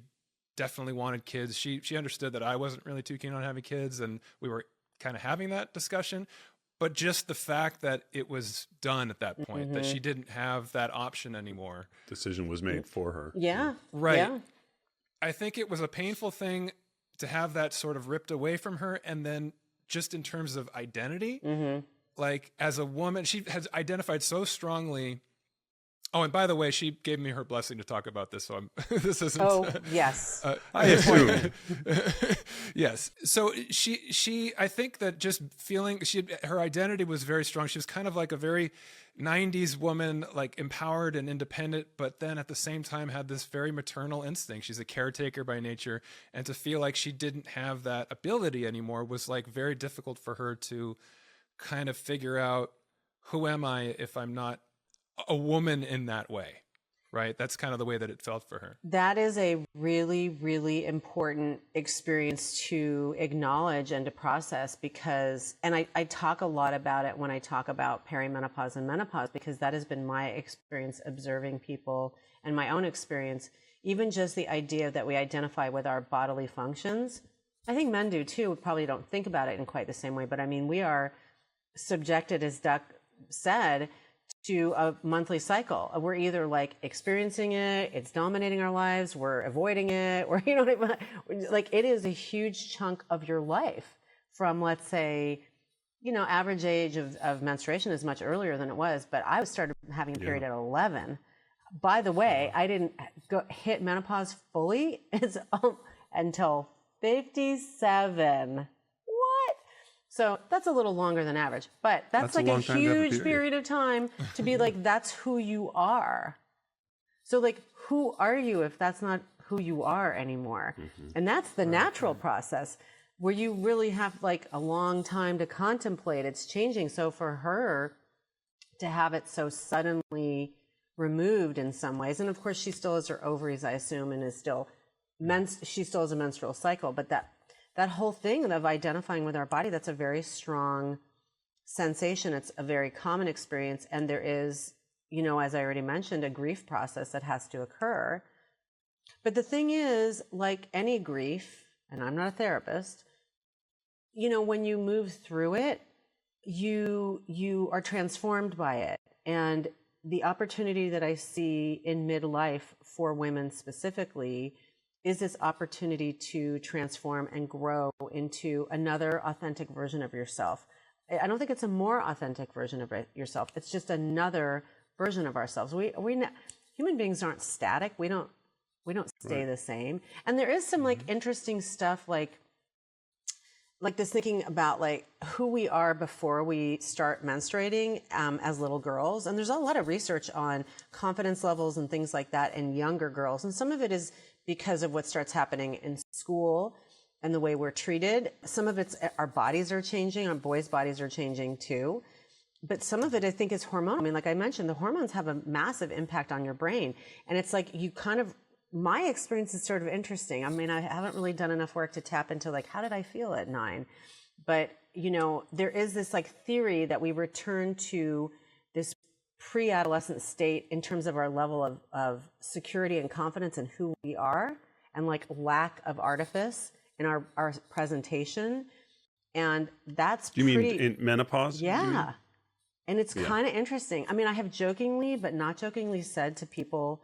definitely wanted kids, she understood that I wasn't really too keen on having kids, and we were kind of having that discussion. But just the fact that it was done at that point, that she didn't have that option anymore. Decision was made for her. Yeah. Right. Yeah. I think it was a painful thing to have that sort of ripped away from her. And then just in terms of identity, like as a woman, she has identified so strongly. Oh, and by the way, she gave me her blessing to talk about this. So this isn't. Oh, yes. I assume. Yes. So she, I think that just feeling her identity was very strong. She was kind of like a very 90s woman, like empowered and independent, but then at the same time had this very maternal instinct. She's a caretaker by nature. And to feel like she didn't have that ability anymore was like very difficult for her to kind of figure out, who am I if I'm not a woman in that way, right? That's kind of the way that it felt for her. That is a really, really important experience to acknowledge and to process, because, and I talk a lot about it when I talk about perimenopause and menopause, because that has been my experience observing people and my own experience. Even just the idea that we identify with our bodily functions. I think men do too. We probably don't think about it in quite the same way, but I mean, we are subjected, as Duck said, to a monthly cycle. We're either like experiencing it, it's dominating our lives, we're avoiding it, or you know what I mean? Like it is a huge chunk of your life from, let's say, you know, average age of menstruation is much earlier than it was, but I started having a period at 11. By the way, I didn't hit menopause fully until 57. What? So that's a little longer than average, but that's like a huge period of time to be like, that's who you are. So like, who are you if that's not who you are anymore? And that's the natural process where you really have like a long time to contemplate. It's changing. So for her to have it so suddenly removed in some ways, and of course she still has her ovaries, I assume, and is still she still has a menstrual cycle, but that whole thing of identifying with our body, that's a very strong sensation. It's a very common experience, and there is, you know, as I already mentioned, a grief process that has to occur. But the thing is, like any grief, and I'm not a therapist, you know, when you move through it, you are transformed by it. And the opportunity that I see in midlife for women specifically is this opportunity to transform and grow into another authentic version of yourself. I don't think it's a more authentic version of yourself. It's just another version of ourselves. Human beings aren't static. We don't stay the same. And there is some like interesting stuff like this thinking about like who we are before we start menstruating as little girls. And there's a lot of research on confidence levels and things like that in younger girls. And some of it is because of what starts happening in school and the way we're treated. Some of it's our bodies are changing, our boys' bodies are changing too. But some of it, I think, is hormonal. I mean, like I mentioned, the hormones have a massive impact on your brain. And it's like you kind of, my experience is sort of interesting. I mean, I haven't really done enough work to tap into like, how did I feel at 9? But, you know, there is this like theory that we return to this pre-adolescent state in terms of our level of security and confidence in who we are, and like lack of artifice in our presentation. And that's Do you mean in menopause? Yeah. And it's kind of interesting. I mean, I have jokingly, but not jokingly said to people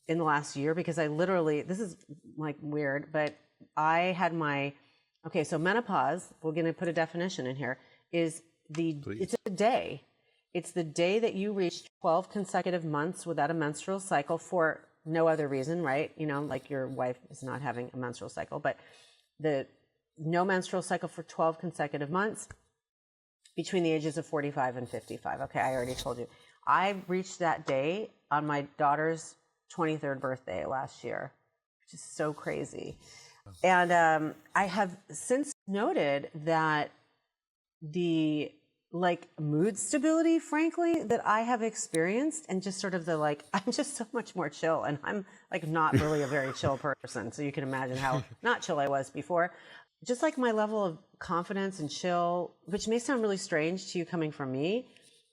in the last year, because I literally, this is like weird, but I had so menopause, we're going to put a definition in here, is it's a day. It's the day that you reach 12 consecutive months without a menstrual cycle for no other reason, right? You know, like your wife is not having a menstrual cycle, but no menstrual cycle for 12 consecutive months between the ages of 45 and 55. Okay, I already told you. I reached that day on my daughter's 23rd birthday last year, which is so crazy. And I have since noted that the like mood stability, frankly, that I have experienced, and just sort of the like, I'm just so much more chill, and I'm like not really a very chill person. So you can imagine how not chill I was before. Just like my level of confidence and chill, which may sound really strange to you coming from me.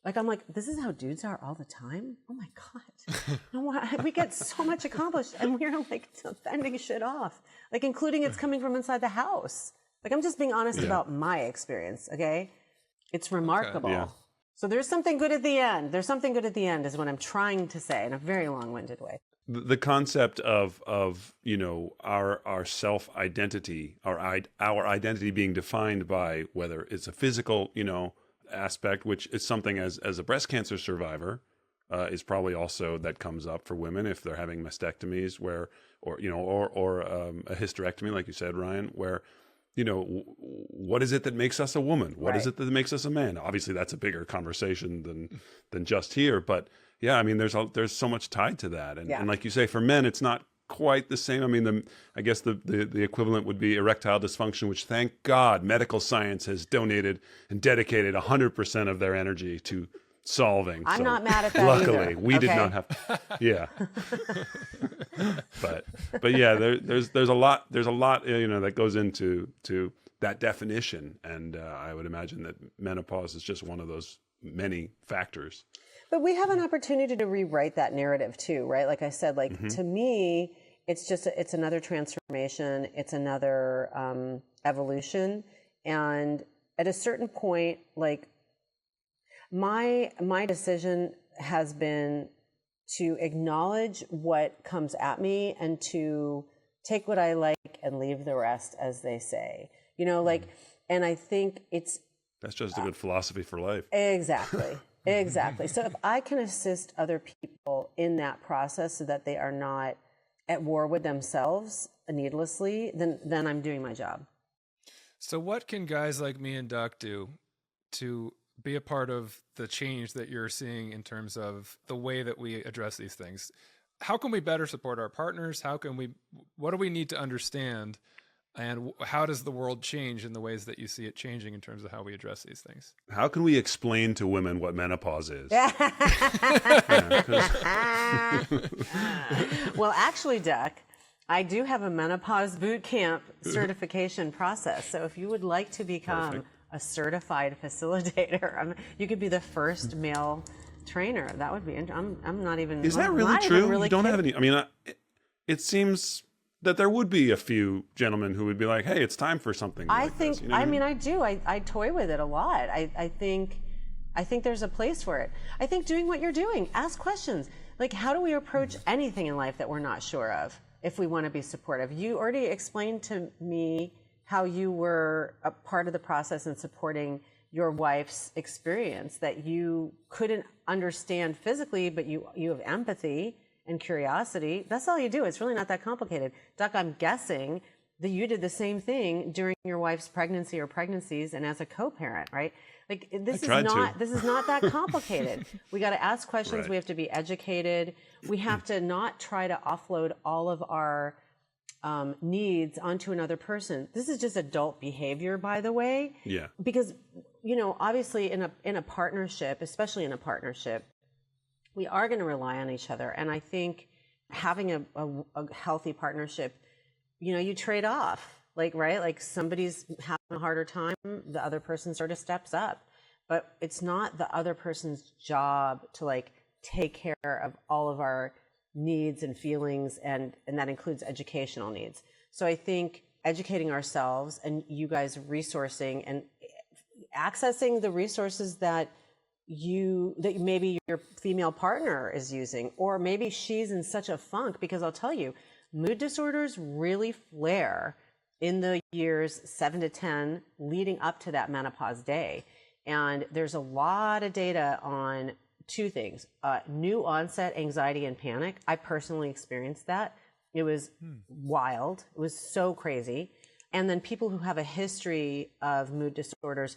Like, I'm like, this is how dudes are all the time? Oh my God. We get so much accomplished, and we're like fending shit off. Like, including it's coming from inside the house. Like, I'm just being honest about my experience, okay? It's remarkable. Okay. Yeah. So there's something good at the end. There's something good at the end is what I'm trying to say in a very long-winded way. The concept of you know, our self-identity, our identity being defined by whether it's a physical, you know, aspect, which is something as a breast cancer survivor is probably also that comes up for women if they're having mastectomies, or a hysterectomy, like you said, Ryan, where, you know, what is it that makes us a woman? What is it that makes us a man? Obviously, that's a bigger conversation than just here, but yeah, I mean, there's so much tied to that, and like you say, for men, it's not quite the same. I mean, I guess the equivalent would be erectile dysfunction, which, thank God, medical science has donated and dedicated 100% of their energy to solving. I'm not mad at that luckily, either. We did not have. Yeah. but yeah, there's a lot you know that goes into that definition, and I would imagine that menopause is just one of those many factors. But we have an opportunity to rewrite that narrative too, right? Like I said, like to me, it's another transformation. It's another evolution. And at a certain point, like my decision has been to acknowledge what comes at me and to take what I like and leave the rest, as they say. And I think that's just a good philosophy for life. Exactly. Exactly. So if I can assist other people in that process so that they are not at war with themselves needlessly, then I'm doing my job. So what can guys like me and Duck do to be a part of the change that you're seeing in terms of the way that we address these things? How can we better support our partners? What do we need to understand? And how does the world change in the ways that you see it changing in terms of how we address these things? How can we explain to women what menopause is? Well, actually, Duck, I do have a Menopause Bootcamp certification process. So if you would like to become a certified facilitator, you could be the first male trainer. That would be interesting. I'm not even... Is that really true? You don't have any... I mean, it seems that there would be a few gentlemen who would be like, hey, it's time for something like this. You know I do. I toy with it a lot. I think there's a place for it. I think doing what you're doing, ask questions. Like, how do we approach anything in life that we're not sure of if we want to be supportive? You already explained to me how you were a part of the process in supporting your wife's experience, that you couldn't understand physically, but you have empathy and curiosity. That's all you do. It's really not that complicated. Duck, I'm guessing that you did the same thing during your wife's pregnancy or pregnancies and as a co-parent, right? Like, this is not that complicated. We got to ask questions. Right. We have to be educated. We have to not try to offload all of our needs onto another person. This is just adult behavior, by the way. Yeah. Because, obviously in a partnership, especially in a partnership, we are going to rely on each other. And I think having a healthy partnership, you trade off, like somebody's having a harder time, the other person sort of steps up. But it's not the other person's job to take care of all of our needs and feelings, and that includes educational needs. So I think educating ourselves and you guys resourcing and accessing the resources that maybe your female partner is using, or maybe she's in such a funk, because I'll tell you, mood disorders really flare in the years 7 to 10 leading up to that menopause day. And there's a lot of data on two things: new onset anxiety and panic. I personally experienced that. It was wild. It was so crazy. And then people who have a history of mood disorders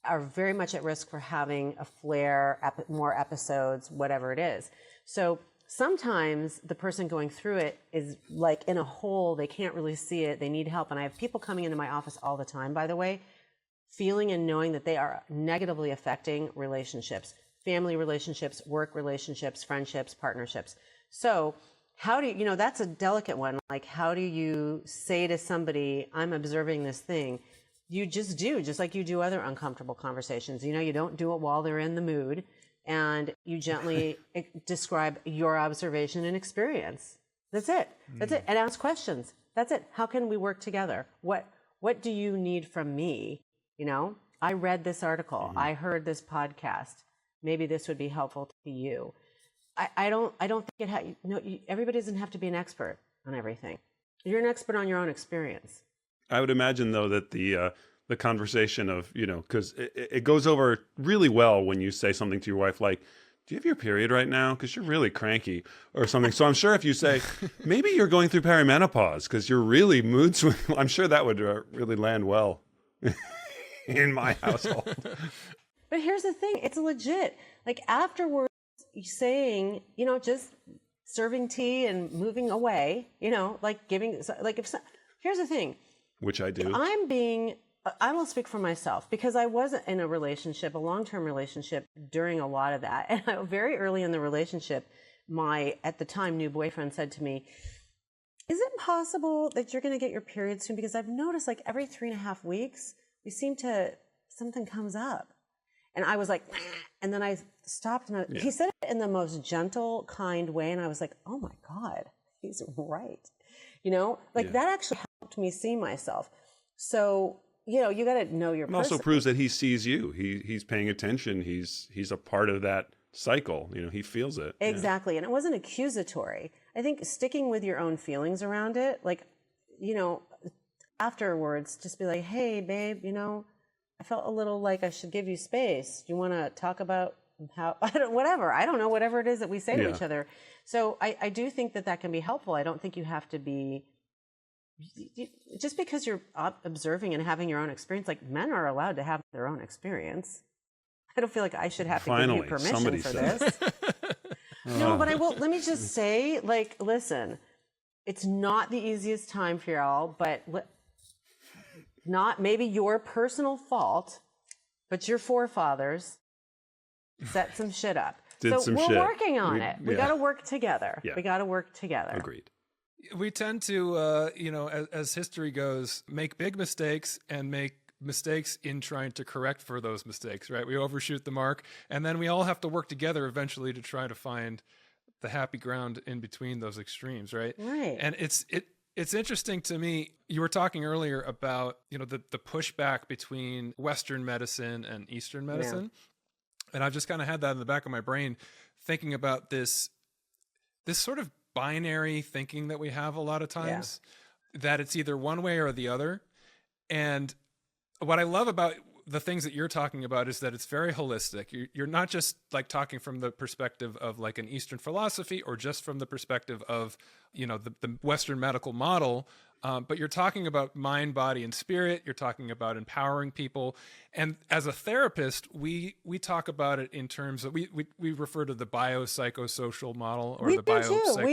are very much at risk for having a flare, more episodes, whatever it is. So sometimes the person going through it is like in a hole. They can't really see it. They need help. And I have people coming into my office all the time, by the way, feeling and knowing that they are negatively affecting relationships, family relationships, work relationships, friendships, partnerships. So how do you, that's a delicate one. Like, how do you say to somebody, I'm observing this thing? You just do, just like you do other uncomfortable conversations. You don't do it while they're in the mood, and you gently describe your observation and experience. That's it. That's it. And ask questions. That's it. How can we work together? What do you need from me? I read this article. I heard this podcast. Maybe this would be helpful to you. I don't think everybody doesn't have to be an expert on everything. You're an expert on your own experience. I would imagine, though, that the conversation of, because it goes over really well when you say something to your wife like, do you have your period right now? Because you're really cranky or something. So I'm sure if you say, maybe you're going through perimenopause because you're really mood swing, I'm sure that would really land well in my household. But here's the thing. It's legit. Like, afterwards, saying, just serving tea and moving away, here's the thing. Which I do. I will speak for myself, because I wasn't in a relationship, a long-term relationship, during a lot of that. And very early in the relationship, my, at the time, new boyfriend said to me, is it possible that you're going to get your period soon? Because I've noticed every 3.5 weeks, something comes up. And I was like, and then I stopped, and he said it in the most gentle, kind way. And I was like, oh my God, he's right. That actually helped me see myself. So, you got to know your person. It also proves that he sees you. He's paying attention. He's a part of that cycle. You know, he feels it. Exactly. And it wasn't accusatory. I think sticking with your own feelings around it, like, you know, afterwards, just be like, hey, babe, you know, I felt a little like I should give you space. Do you want to talk about how, whatever it is that we say to each other. So I do think that that can be helpful. I don't think you have to be, just because you're observing and having your own experience, like men are allowed to have their own experience. I don't feel like I should have to give you permission for this. No, but I will, let me just say, like, listen, it's not the easiest time for y'all, but not maybe your personal fault, but your forefathers set some shit up. So we're working on it. We got to work together. Yeah. We got to work together. Agreed. We tend to, you know, as history goes, make big mistakes and make mistakes in trying to correct for those mistakes, right? We overshoot the mark, and then we all have to work together eventually to try to find the happy ground in between those extremes, right? Right. And it's interesting to me. You were talking earlier about, you know, the pushback between Western medicine and Eastern medicine. Yeah. And I've just kind of had that in the back of my brain, thinking about this sort of binary thinking that we have a lot of times, that it's either one way or the other. And what I love about the things that you're talking about is that it's very holistic. You're not just like talking from the perspective of like an Eastern philosophy or just from the perspective of, you know, the Western medical model, but you're talking about mind, body, and spirit. You're talking about empowering people. And as a therapist, we talk about it in terms of, we refer to the biopsychosocial model, or We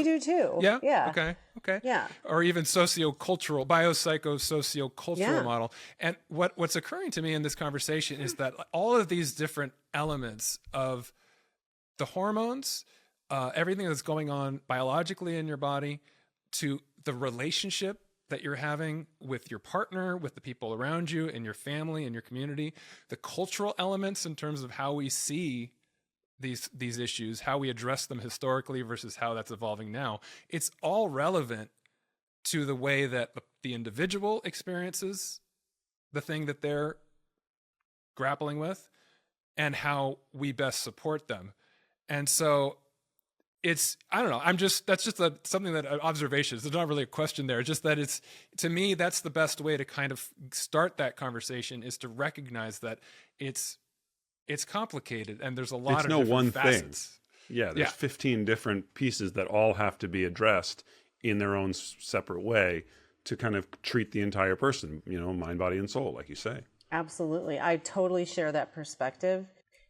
do too. Yeah? Yeah. Okay. Yeah. Or even biopsychosociocultural model. And what's occurring to me in this conversation is that all of these different elements of the hormones, everything that's going on biologically in your body, to the relationship that you're having with your partner, with the people around you, in your family, in your community, the cultural elements in terms of how we see these issues, how we address them historically versus how that's evolving now. It's all relevant to the way that the individual experiences the thing that they're grappling with and how we best support them. And so I don't know. That's just something that observations. There's not really a question there. Just that to me, that's the best way to kind of start that conversation, is to recognize that it's complicated and there's a lot of different facets. Yeah. There's 15 different pieces that all have to be addressed in their own separate way to kind of treat the entire person, you know, mind, body, and soul, like you say. Absolutely. I totally share that perspective.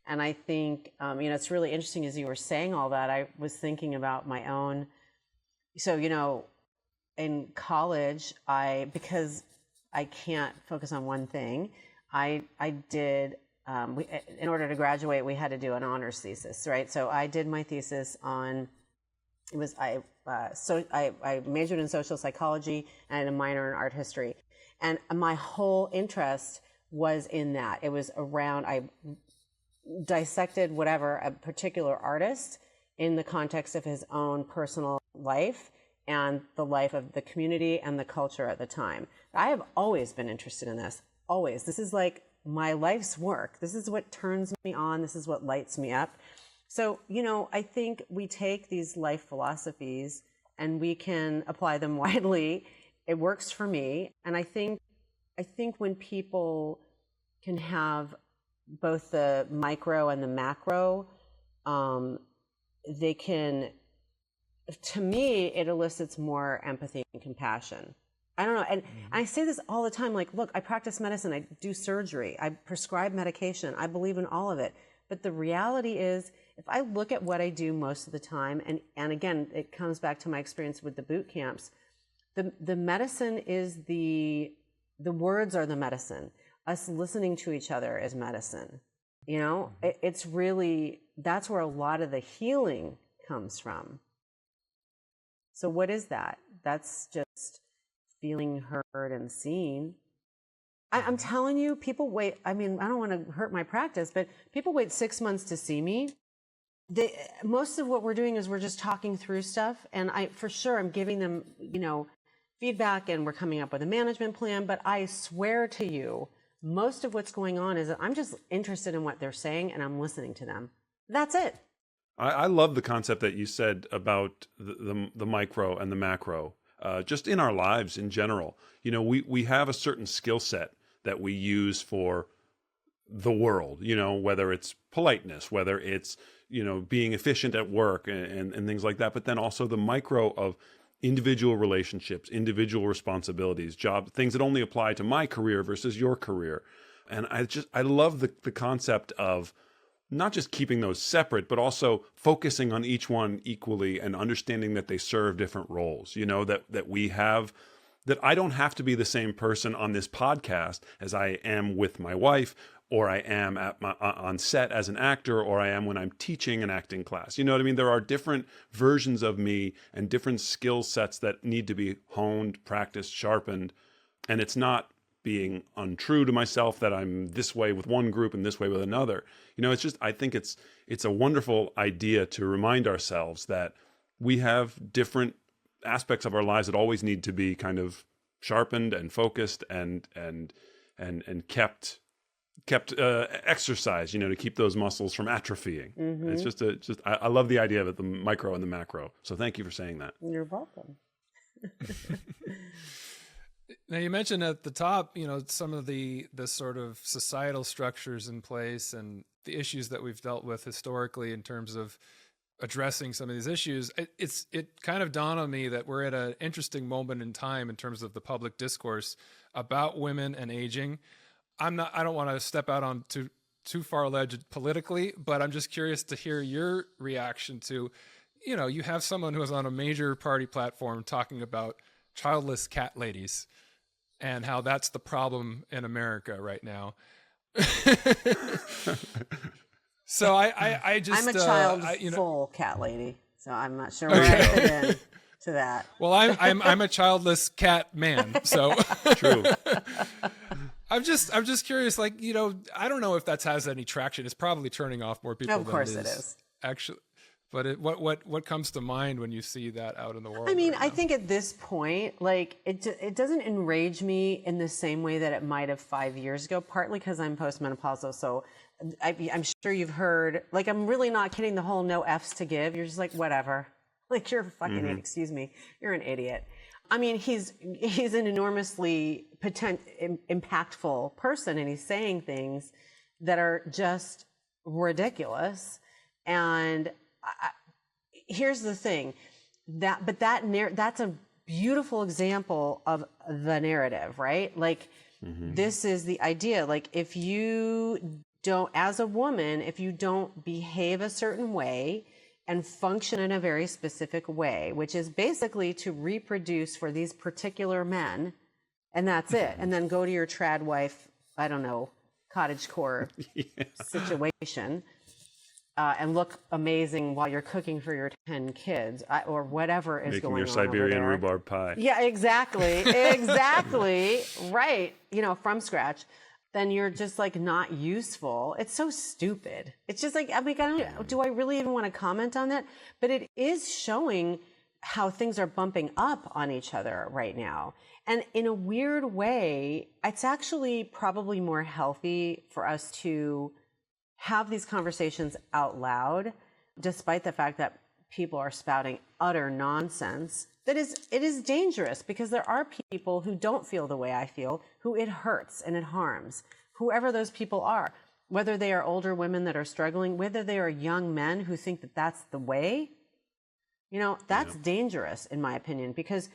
And I think, you know, it's really interesting as you were saying all that, I was thinking about my own. So, you know, in college, because I can't focus on one thing, I did, in order to graduate, we had to do an honors thesis, right? So I did my thesis on, I majored in social psychology and had a minor in art history. And my whole interest was in that. It was around, I dissected a particular artist in the context of his own personal life and the life of the community and the culture at the time. I have always been interested in this, always. This is like my life's work. This is what turns me on. This is what lights me up. So, you know, I think we take these life philosophies and we can apply them widely. It works for me. And I think when people can have both the micro and the macro, they can, to me, it elicits more empathy and compassion. I don't know. And I say this all the time, like, look, I practice medicine, I do surgery, I prescribe medication, I believe in all of it. But the reality is, if I look at what I do most of the time, and again, it comes back to my experience with the boot camps, the medicine is the words are the medicine. Us listening to each other is medicine. You know, it's really, that's where a lot of the healing comes from. So what is that? That's just feeling heard and seen. I'm telling you, people wait. I mean, I don't want to hurt my practice, but people wait 6 months to see me. Most of what we're doing is we're just talking through stuff. And for sure, I'm giving them, you know, feedback, and we're coming up with a management plan. But I swear to you, most of what's going on is that I'm just interested in what they're saying and I'm listening to them. That's it. I love the concept that you said about the micro and the macro, just in our lives in general. You know, we have a certain skill set that we use for the world, you know, whether it's politeness, whether it's, you know, being efficient at work and things like that. But then also the micro of individual relationships, individual responsibilities, job, things that only apply to my career versus your career. And I love the concept of not just keeping those separate, but also focusing on each one equally and understanding that they serve different roles, you know, that I don't have to be the same person on this podcast as I am with my wife, or I am on set as an actor, or I am when I'm teaching an acting class. You know what I mean? There are different versions of me and different skill sets that need to be honed, practiced, sharpened. And it's not being untrue to myself that I'm this way with one group and this way with another. You know, it's just, I think it's a wonderful idea to remind ourselves that we have different aspects of our lives that always need to be kind of sharpened and focused and kept exercised, you know, to keep those muscles from atrophying. Mm-hmm. It's I love the idea of it, the micro and the macro. So thank you for saying that. You're welcome. Now, you mentioned at the top, you know, some of the sort of societal structures in place and the issues that we've dealt with historically in terms of addressing some of these issues. It kind of dawned on me that we're at an interesting moment in time in terms of the public discourse about women and aging. I don't want to step out on too far alleged politically, but I'm just curious to hear your reaction to, you know, you have someone who is on a major party platform talking about childless cat ladies and how that's the problem in America right now. So I just, I'm a child full cat lady, so I'm not sure where I fit in to that. Well, I'm a childless cat man, so True. I'm just curious, like, you know, I don't know if that has any traction. It's probably turning off more people. Of course it is. Actually, but what comes to mind when you see that out in the world? I mean, right I now? think at this point, like, it doesn't enrage me in the same way that it might have 5 years ago, partly because I'm postmenopausal. So I'm sure you've heard, like, I'm really not kidding, the whole no F's to give. You're just like, whatever. Like, you're a fucking, excuse me, you're an idiot. I mean, he's an enormously impactful person, and he's saying things that are just ridiculous. And here's the thing, that's a beautiful example of the narrative, right? Like, this is the idea. Like, if you don't, as a woman, if you don't behave a certain way and function in a very specific way, which is basically to reproduce for these particular men, and that's it. And then go to your trad wife, I don't know, cottagecore situation, and look amazing while you're cooking for your 10 kids, or whatever is going on. Making your Siberian rhubarb pie. Yeah, exactly. Exactly. Right. You know, from scratch. Then you're just like not useful. It's so stupid. It's just like, I mean, do I really even want to comment on that? But it is showing how things are bumping up on each other right now. And in a weird way, it's actually probably more healthy for us to have these conversations out loud, despite the fact that people are spouting utter nonsense. It is dangerous, because there are people who don't feel the way I feel, who it hurts and it harms, whoever those people are, whether they are older women that are struggling, whether they are young men who think that that's the way. You know, that's dangerous, in my opinion, because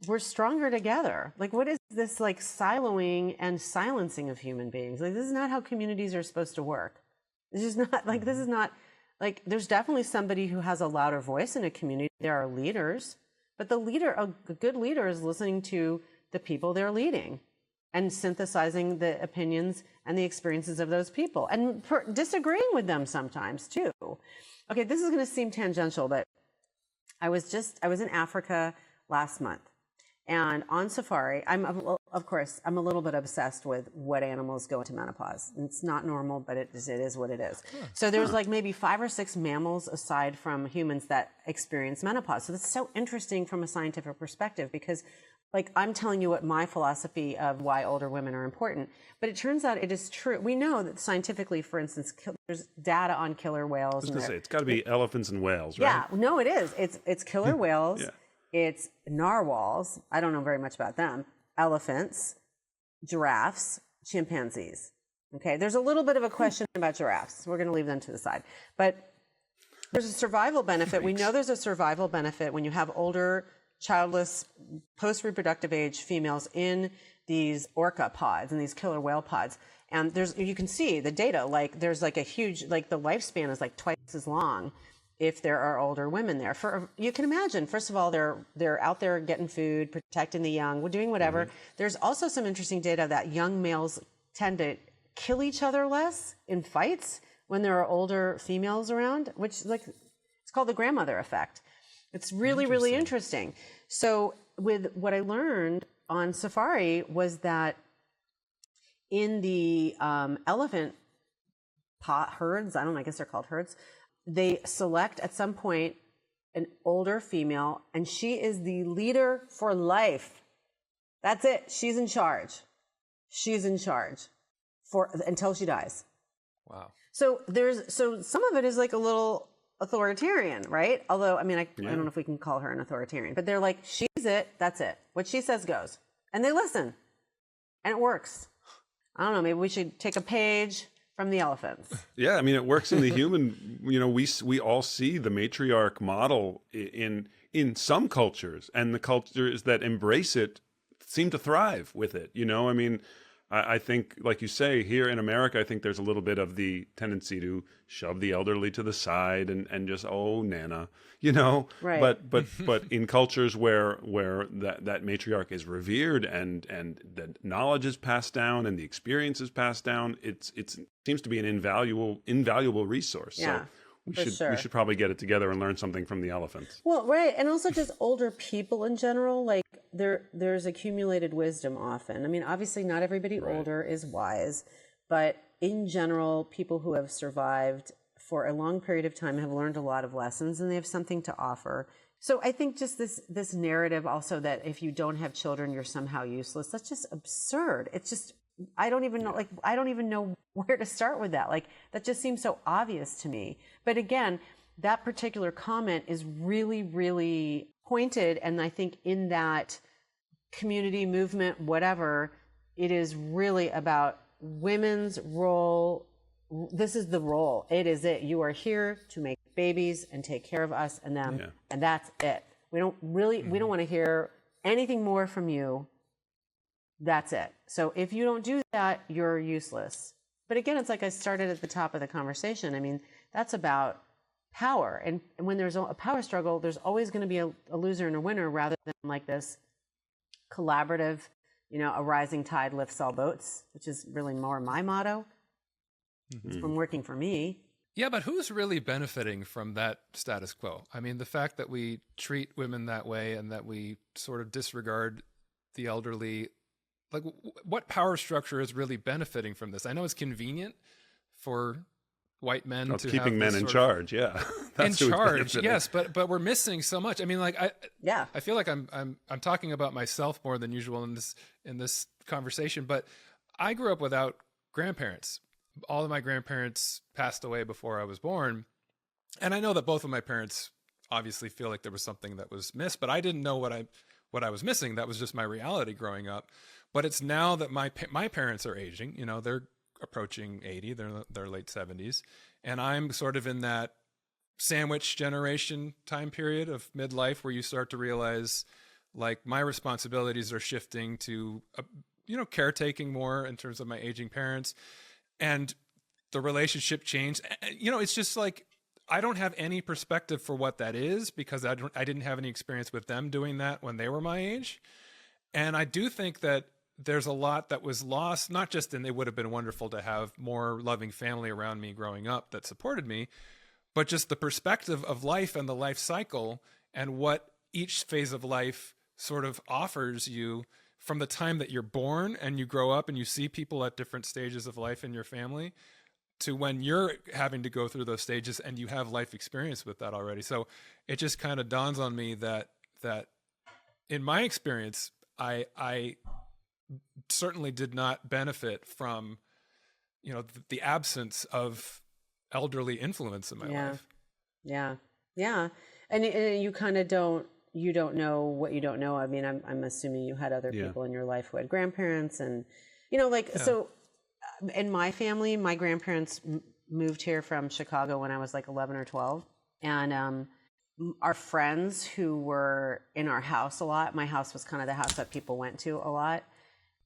we're stronger together. Like, what is this, like, siloing and silencing of human beings? Like, this is not how communities are supposed to work. This is not, like, there's definitely somebody who has a louder voice in a community. There are leaders. But a good leader is listening to the people they're leading and synthesizing the opinions and the experiences of those people and disagreeing with them sometimes too. Okay, this is going to seem tangential, but I was in Africa last month, and on safari, of course, I'm a little bit obsessed with what animals go into menopause. It's not normal, but it is what it is. So there's like maybe 5 or 6 mammals aside from humans that experience menopause. So that's so interesting from a scientific perspective, because like I'm telling you what my philosophy of why older women are important, but it turns out it is true. We know that scientifically, for instance, there's data on killer whales. I was going to say, it's got to be elephants and whales, right? Yeah, no, it is. It's killer whales. Yeah. It's narwhals. I don't know very much about them. Elephants, giraffes, chimpanzees. Okay, there's a little bit of a question about giraffes. We're going to leave them to the side. But there's a survival benefit. We know there's a survival benefit when you have older, childless, post-reproductive age females in these orca pods and these killer whale pods. And you can see the data, like there's like a huge, like the lifespan is like twice as long if there are older women there. You can imagine, first of all, they're out there getting food, protecting the young, doing whatever. Mm-hmm. There's also some interesting data that young males tend to kill each other less in fights when there are older females around, which it's called the grandmother effect. It's really, really interesting. So with what I learned on safari was that in the elephant herds, I don't know, I guess they're called herds, they select at some point an older female, and she is the leader for life. That's it. She's in charge. She's in charge until she dies. Wow. So some of it is like a little authoritarian, right? Although, I mean, I don't know if we can call her an authoritarian, but they're like, she's it, that's it. What she says goes. And they listen. And it works. I don't know, maybe we should take a page from the elephants. Yeah, I mean, it works in the human, we all see the matriarch model in some cultures, and the cultures that embrace it seem to thrive with it. I mean, I think, like you say, here in America, I think there's a little bit of the tendency to shove the elderly to the side and just, oh, Nana, Right. But in cultures where that matriarch is revered and the knowledge is passed down and the experience is passed down, it seems to be an invaluable resource. Yeah. So we should probably get it together and learn something from the elephants. Well, right. And also just older people in general, like there's accumulated wisdom often. I mean, obviously not everybody older is wise, but in general, people who have survived for a long period of time have learned a lot of lessons, and they have something to offer. So I think just this narrative also that if you don't have children, you're somehow useless, that's just absurd. It's just, I don't even know where to start with that. Like, that just seems so obvious to me. But again, that particular comment is really, really pointed. And I think in that community movement, whatever, it is really about women's role. This is the role. It is it. You are here to make babies and take care of us and them. Yeah. And that's it. We don't want to hear anything more from you. That's it. So if you don't do that, you're useless. But again, it's like I started at the top of the conversation. I mean, that's about power. And when there's a power struggle, there's always going to be a loser and a winner, rather than like this collaborative, a rising tide lifts all boats, which is really more my motto. Mm-hmm. It's been working for me. Yeah, but who's really benefiting from that status quo? I mean, the fact that we treat women that way and that we sort of disregard the elderly, like, what power structure is really benefiting from this? I know it's convenient for white men to keeping men in charge. Yeah, in charge. Yes, but we're missing so much. I mean, like, I feel like I'm talking about myself more than usual in this conversation. But I grew up without grandparents. All of my grandparents passed away before I was born, and I know that both of my parents obviously feel like there was something that was missed, but I didn't know what I was missing. That was just my reality growing up. But it's now that my parents are aging, they're approaching 80, they're their late 70s. And I'm sort of in that sandwich generation time period of midlife where you start to realize, like, my responsibilities are shifting to, caretaking more in terms of my aging parents, and the relationship change. It's just like, I don't have any perspective for what that is, because I didn't have any experience with them doing that when they were my age. And I do think that there's a lot that was lost, not just in it would have been wonderful to have more loving family around me growing up that supported me, but just the perspective of life and the life cycle and what each phase of life sort of offers you from the time that you're born and you grow up and you see people at different stages of life in your family to when you're having to go through those stages and you have life experience with that already. So it just kind of dawns on me that in my experience, I certainly did not benefit from, you know, the absence of elderly influence in my life. Yeah. And you kind of you don't know what you don't know. I mean, I'm assuming you had other people in your life who had grandparents and, you know, like, so in my family, my grandparents moved here from Chicago when I was like 11 or 12. And our friends who were in our house a lot, my house was kind of the house that people went to a lot.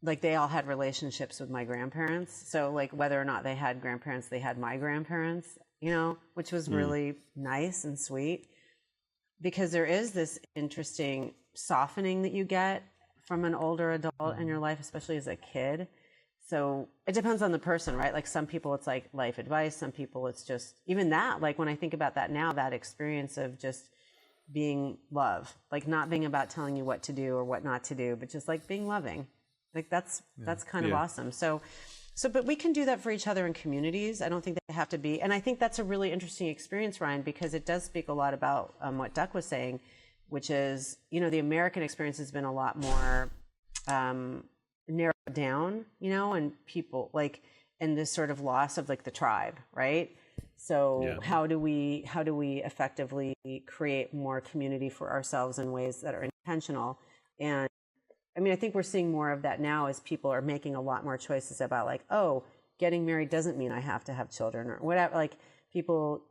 Like they all had relationships with my grandparents. So like whether or not they had grandparents, they had my grandparents, you know, which was really nice and sweet, because there is this interesting softening that you get from an older adult in your life, especially as a kid. So it depends on the person, right? Like some people it's like life advice. Some people it's just even that, like when I think about that now, that experience of just being love, like not being about telling you what to do or what not to do, but just like being loving. Like that's kind of awesome. So, but we can do that for each other in communities. I don't think they have to be. And I think that's a really interesting experience, Ryan, because it does speak a lot about what Duck was saying, which is, you know, the American experience has been a lot more narrowed down, you know, and people like, and this sort of loss of like the tribe, right? So how do we effectively create more community for ourselves in ways that are intentional? And I mean, I think we're seeing more of that now as people are making a lot more choices about like, oh, getting married doesn't mean I have to have children or whatever. Like people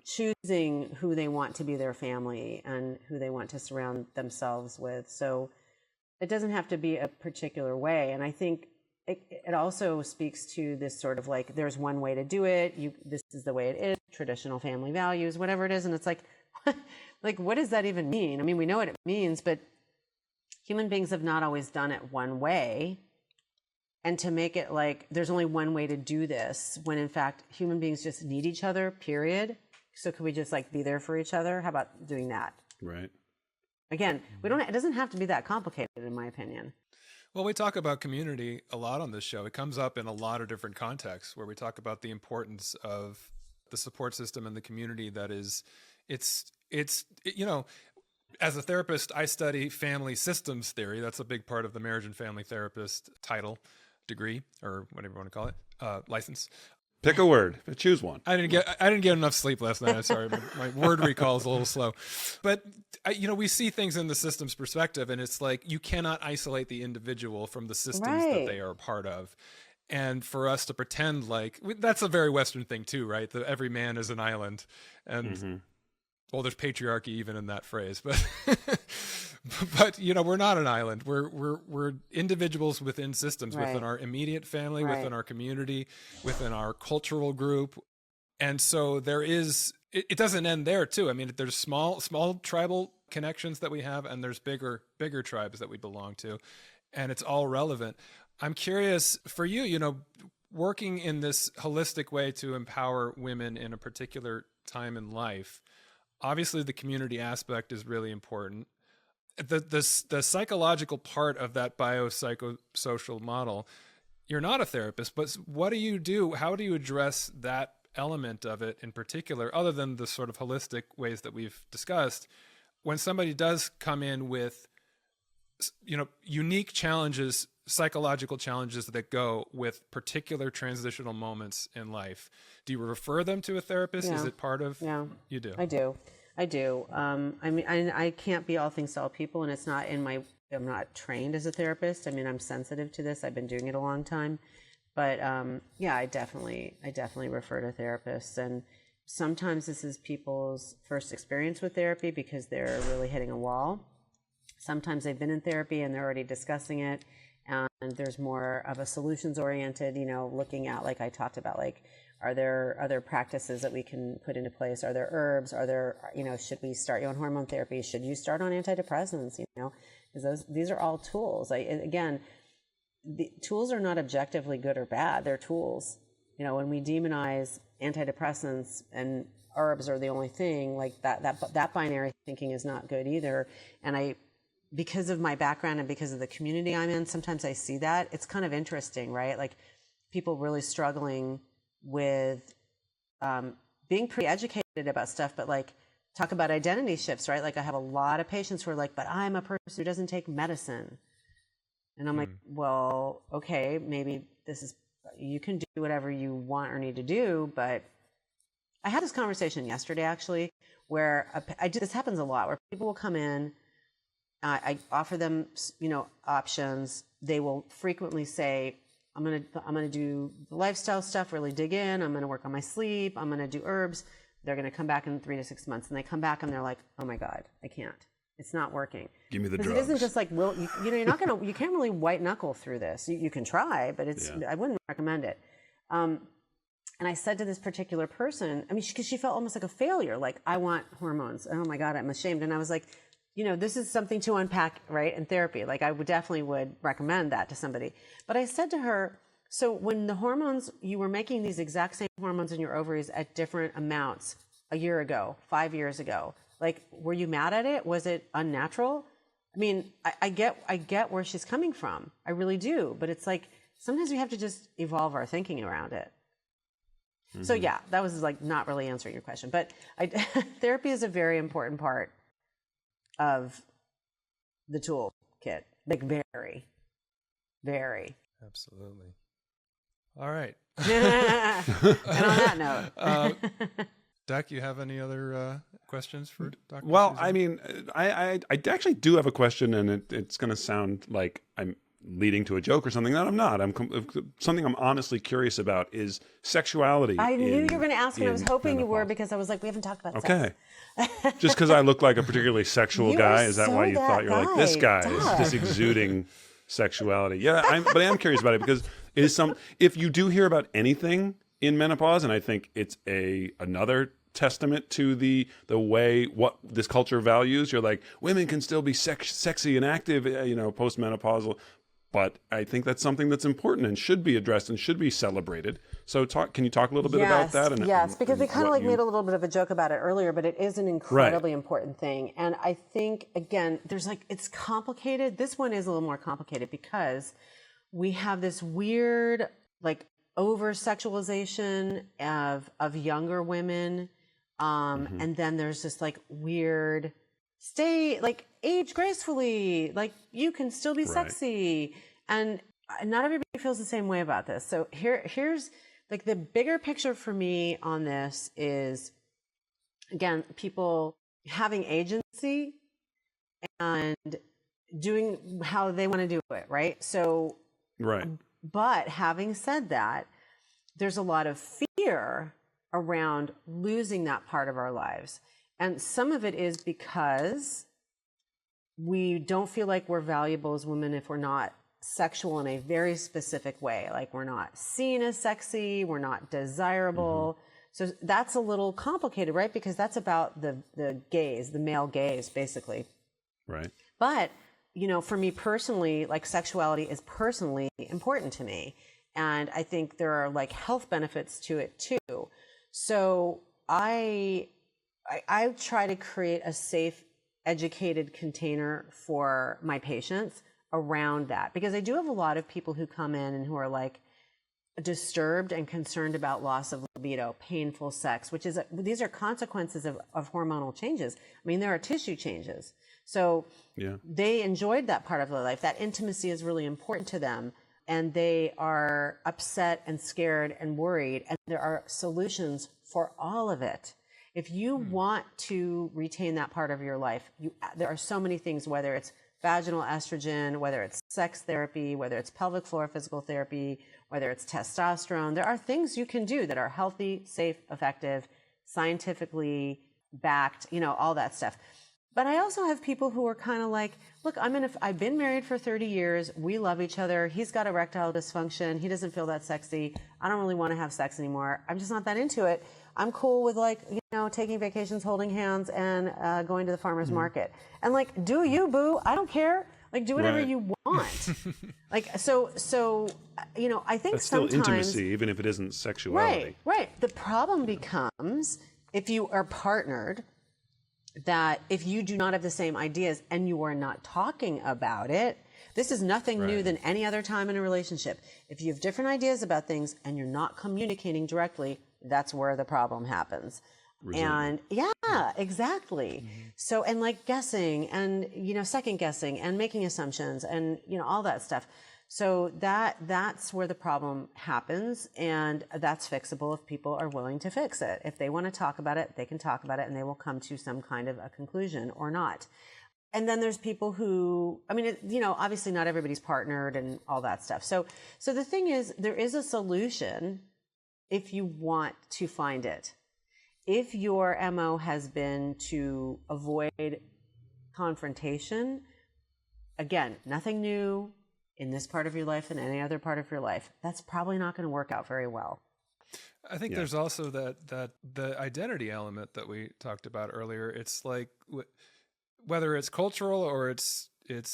choosing who they want to be their family and who they want to surround themselves with. So it doesn't have to be a particular way. And I think it also speaks to this sort of like, there's one way to do it. This is the way it is, traditional family values, whatever it is. And it's like, like, what does that even mean? I mean, we know what it means, but human beings have not always done it one way. And to make it like, there's only one way to do this, when in fact, human beings just need each other, period. So could we just like be there for each other? How about doing that? Right. Again, it doesn't have to be that complicated, in my opinion. Well, we talk about community a lot on this show. It comes up in a lot of different contexts where we talk about the importance of the support system and the community that is, it's, you know, as a therapist, I study family systems theory. That's a big part of the marriage and family therapist title, degree, or whatever you want to call it, license. Pick a word. Choose one. I didn't get enough sleep last night. I'm sorry, my word recall is a little slow. But you know, we see things in the systems perspective, and it's like you cannot isolate the individual from the systems that they are a part of. And for us to pretend like that's a very Western thing too, right? That every man is an island, and well, there's patriarchy even in that phrase, but you know, we're not an island. We're individuals within systems, within our immediate family, within our community, within our cultural group. And so there is, it doesn't end there too. I mean, there's small tribal connections that we have, and there's bigger tribes that we belong to, and it's all relevant. I'm curious for you, you know, working in this holistic way to empower women in a particular time in life. Obviously, the community aspect is really important. The psychological part of that biopsychosocial model, you're not a therapist, but what do you do? How do you address that element of it in particular, other than the sort of holistic ways that we've discussed, when somebody does come in with, you know, unique challenges, psychological challenges that go with particular transitional moments in life? Do you refer them to a therapist? Is it part of? You do. I do. I mean, I can't be all things to all people, and it's not in my. I'm not trained as a therapist. I mean, I'm sensitive to this. I've been doing it a long time, but I definitely refer to therapists, and sometimes this is people's first experience with therapy because they're really hitting a wall. Sometimes they've been in therapy and they're already discussing it, and there's more of a solutions-oriented, you know, looking at, like I talked about, like, are there other practices that we can put into place? Are there herbs? Are there, you know, should we start you on hormone therapy? Should you start on antidepressants? You know, because these are all tools. Again, the tools are not objectively good or bad. They're tools. You know, when we demonize antidepressants and herbs are the only thing, like that binary thinking is not good either. And because of my background and because of the community I'm in, sometimes I see that. It's kind of interesting, right? Like people really struggling with being pretty educated about stuff, but like talk about identity shifts, right? Like I have a lot of patients who are like, but I'm a person who doesn't take medicine. And I'm like, well, okay, maybe you can do whatever you want or need to do. But I had this conversation yesterday, actually, where this happens a lot, where people will come in, I offer them, options. They will frequently say, I'm gonna do the lifestyle stuff, really dig in. I'm gonna work on my sleep. I'm gonna do herbs. They're gonna come back in 3 to 6 months, and they come back and they're like, oh my God, I can't. It's not working. Give me the drugs. It isn't just like, you can't really white knuckle through this. You can try, but I wouldn't recommend it. And I said to this particular person, because she felt almost like a failure. Like, I want hormones. Oh my God, I'm ashamed. And I was like, this is something to unpack, right, in therapy. Like, I definitely would recommend that to somebody. But I said to her, so when the hormones, you were making these exact same hormones in your ovaries at different amounts a year ago, 5 years ago, like, were you mad at it? Was it unnatural? I mean, I get where she's coming from. I really do. But it's like, sometimes we have to just evolve our thinking around it. Mm-hmm. So yeah, that was like not really answering your question. But therapy is a very important part of the toolkit. Like, very, very. Absolutely. All right. And on that note. Doc, you have any other questions for Dr. Well, Suzanne? I mean, I actually do have a question, and it's going to sound like I'm leading to a joke or something that I'm not. Something I'm honestly curious about is sexuality. I knew you were going to ask, and I was hoping you were, because I was like, we haven't talked about sex. Okay. Just because I look like a particularly sexual guy, is that why you thought you're like, this guy is just exuding sexuality? Yeah, but I am curious about it, because if you do hear about anything in menopause, and I think it's another testament to the way what this culture values. You're like, women can still be sexy and active, postmenopausal, but I think that's something that's important and should be addressed and should be celebrated. So can you talk a little bit about that? Yes, because we kind of made a little bit of a joke about it earlier, but it is an incredibly important thing. And I think, again, it's complicated. This one is a little more complicated because we have this weird, over-sexualization of younger women. And then there's this weird age gracefully, you can still be sexy. And not everybody feels the same way about this. So here's the bigger picture for me on this is, again, people having agency and doing how they want to do it. Right. So, right. But having said that, there's a lot of fear around losing that part of our lives. And some of it is because we don't feel like we're valuable as women if we're not sexual in a very specific way. Like, we're not seen as sexy, we're not desirable. Mm-hmm. So that's a little complicated, right? Because that's about the gaze, the male gaze, basically. Right. But, for me personally, sexuality is personally important to me. And I think there are health benefits to it too. So I try to create a safe, educated container for my patients around that, because I do have a lot of people who come in and who are disturbed and concerned about loss of libido, painful sex, these are consequences of hormonal changes. I mean, there are tissue changes. So they enjoyed that part of their life. That intimacy is really important to them. And they are upset and scared and worried. And there are solutions for all of it. If you want to retain that part of your life, there are so many things, whether it's vaginal estrogen, whether it's sex therapy, whether it's pelvic floor physical therapy, whether it's testosterone. There are things you can do that are healthy, safe, effective, scientifically backed, all that stuff. But I also have people who are kind of look, I've been married for 30 years. We love each other. He's got erectile dysfunction. He doesn't feel that sexy. I don't really want to have sex anymore. I'm just not that into it. I'm cool with taking vacations, holding hands, and going to the farmer's market. And do you, boo? I don't care. Do whatever you want. So I think that's still sometimes intimacy, even if it isn't sexuality. Right. The problem becomes if you are partnered, that if you do not have the same ideas and you are not talking about it, this is nothing new than any other time in a relationship. If you have different ideas about things and you're not communicating directly, that's where the problem happens. Resentment. And Yeah, exactly. So, and like guessing and, second guessing and making assumptions and, all that stuff. So that's where the problem happens, and that's fixable if people are willing to fix it. If they want to talk about it, they can talk about it and they will come to some kind of a conclusion or not. And then there's people who, obviously not everybody's partnered and all that stuff. So the thing is, there is a solution if you want to find it. If your MO has been to avoid confrontation, again, nothing new in this part of your life than any other part of your life, that's probably not going to work out very well. I think there's also that the identity element that we talked about earlier. It's like whether it's cultural or it's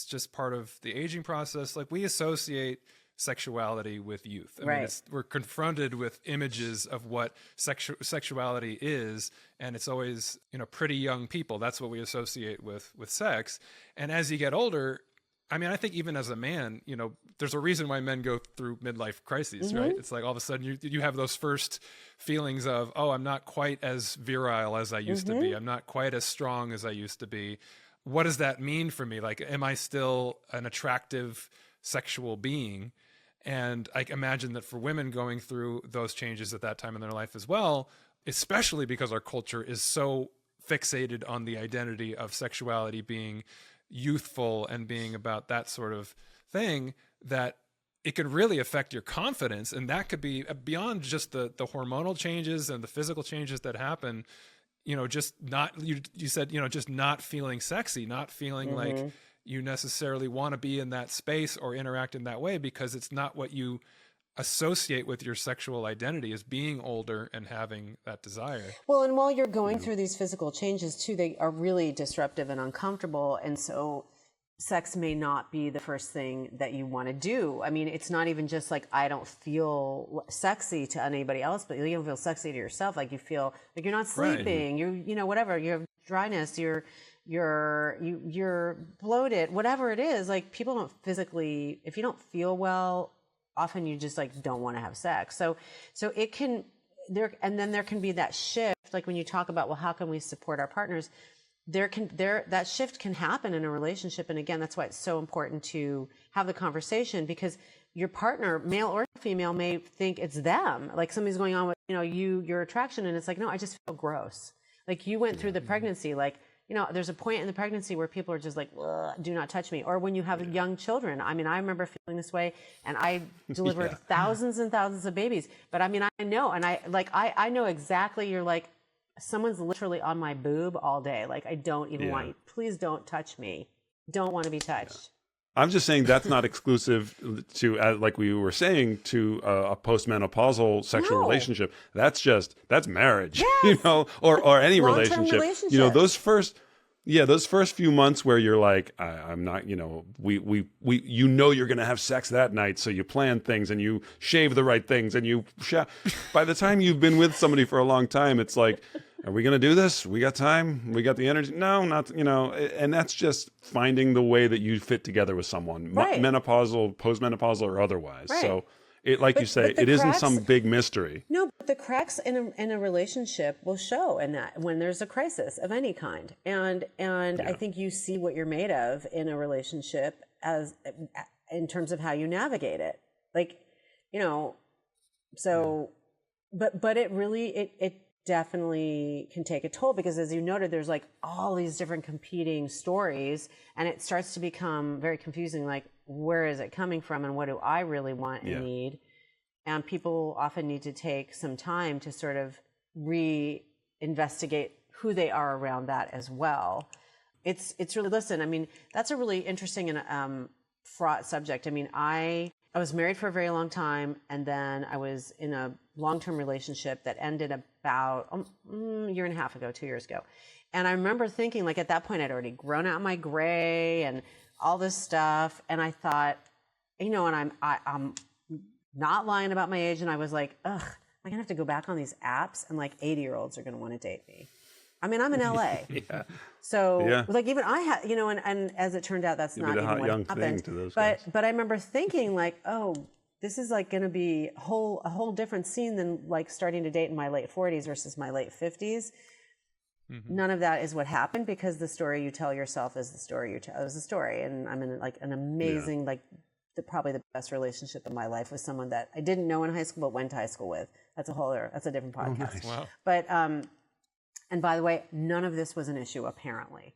just part of the aging process. Like we associate sexuality with youth. I mean, we're confronted with images of what sexuality is, and it's always pretty young people. That's what we associate with sex. And as you get older, I think even as a man, there's a reason why men go through midlife crises, right? It's like all of a sudden you have those first feelings of, oh, I'm not quite as virile as I used to be. I'm not quite as strong as I used to be. What does that mean for me? Like, am I still an attractive sexual being? And I imagine that for women going through those changes at that time in their life as well, especially because our culture is so fixated on the identity of sexuality being youthful and being about that sort of thing, that it could really affect your confidence. And that could be beyond just the hormonal changes and the physical changes that happen, just not, you said, just not feeling sexy, not feeling like you necessarily want to be in that space or interact in that way, because it's not what you associate with your sexual identity as being older and having that desire. Well, and while you're going through these physical changes too, they are really disruptive and uncomfortable. And so sex may not be the first thing that you want to do. I mean, it's not even just like, I don't feel sexy to anybody else, but you don't feel sexy to yourself. Like you feel like you're not sleeping, whatever, you have dryness, you're bloated, whatever it is. Like people don't physically, if you don't feel well, often you just like don't want to have sex. So it can and then there can be that shift. Like when you talk about, well, how can we support our partners? That shift can happen in a relationship. And again, that's why it's so important to have the conversation, because your partner, male or female, may think it's them. Like something's going on with, your attraction. And it's like, no, I just feel gross. Like you went through the pregnancy, like, there's a point in the pregnancy where people are just like, do not touch me. Or when you have young children. I mean, I remember feeling this way, and I delivered thousands and thousands of babies. But I mean, I know, and I know exactly, you're like, someone's literally on my boob all day. Like, I don't even want you. Please don't touch me. Don't want to be touched. I'm just saying that's not exclusive to, like we were saying, to a postmenopausal sexual relationship. That's marriage, or any relationship. Those first few months where you're like, I'm not, you're going to have sex that night. So you plan things and you shave the right things and by the time you've been with somebody for a long time, it's like, are we going to do this? We got time? We got the energy? No, not, and that's just finding the way that you fit together with someone, menopausal, postmenopausal, or otherwise. Right. So like you say, it isn't some big mystery. No, but the cracks in a relationship will show in that when there's a crisis of any kind. And I think you see what you're made of in a relationship as in terms of how you navigate it. Like, but it really, it definitely can take a toll, because as you noted, there's like all these different competing stories, and it starts to become very confusing. Like, where is it coming from, and what do I really want and need? And people often need to take some time to sort of re-investigate who they are around that as well. It's really, listen, I mean, that's a really interesting and fraught subject. I mean, I was married for a very long time, and then I was in a long-term relationship that ended about a year and a half ago, 2 years ago. And I remember thinking, like, at that point, I'd already grown out my gray and all this stuff. And I thought, and I'm not lying about my age. And I was like, ugh, am I going to have to go back on these apps? And like 80-year-olds are going to want to date me. I mean, I'm in LA. So like even I had, and as it turned out, that's not even what happened. But I remember thinking like, oh, this is like going to be a whole different scene than like starting to date in my late 40s versus my late 50s. None of that is what happened, because the story you tell yourself is the story you tell is the story. And I'm in like an amazing, probably the best relationship of my life with someone that I didn't know in high school, but went to high school with. That's a different podcast. Oh, nice. Wow. But, and by the way, none of this was an issue apparently.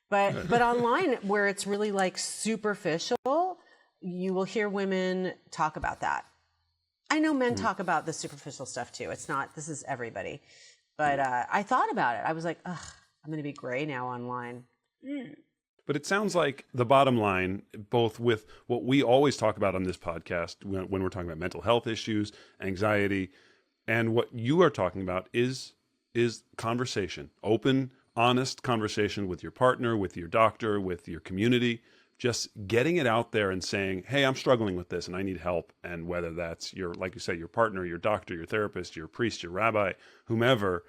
But online, where it's really like superficial, you will hear women talk about that. I know men talk about the superficial stuff too. This is everybody. But I thought about it. I was like, ugh, I'm going to be gray now online. But it sounds like the bottom line, both with what we always talk about on this podcast when we're talking about mental health issues, anxiety, and what you are talking about is conversation, open, honest conversation with your partner, with your doctor, with your community, just getting it out there and saying, hey, I'm struggling with this and I need help. And whether that's like you say, your partner, your doctor, your therapist, your priest, your rabbi, whomever,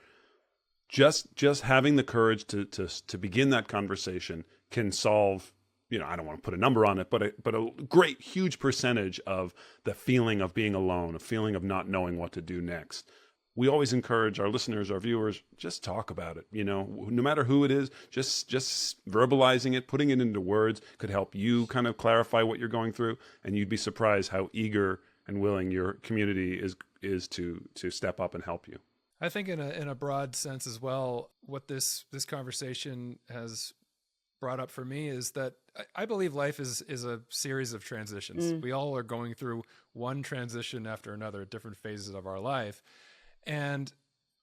just having the courage to begin that conversation can solve, I don't want to put a number on it, but a great, huge percentage of the feeling of being alone, a feeling of not knowing what to do next. We always encourage our listeners, our viewers, just talk about it. No matter who it is, just verbalizing it, putting it into words could help you kind of clarify what you're going through. And you'd be surprised how eager and willing your community is to step up and help you. I think in a broad sense as well, what this conversation has brought up for me is that I believe life is a series of transitions. We all are going through one transition after another at different phases of our life. And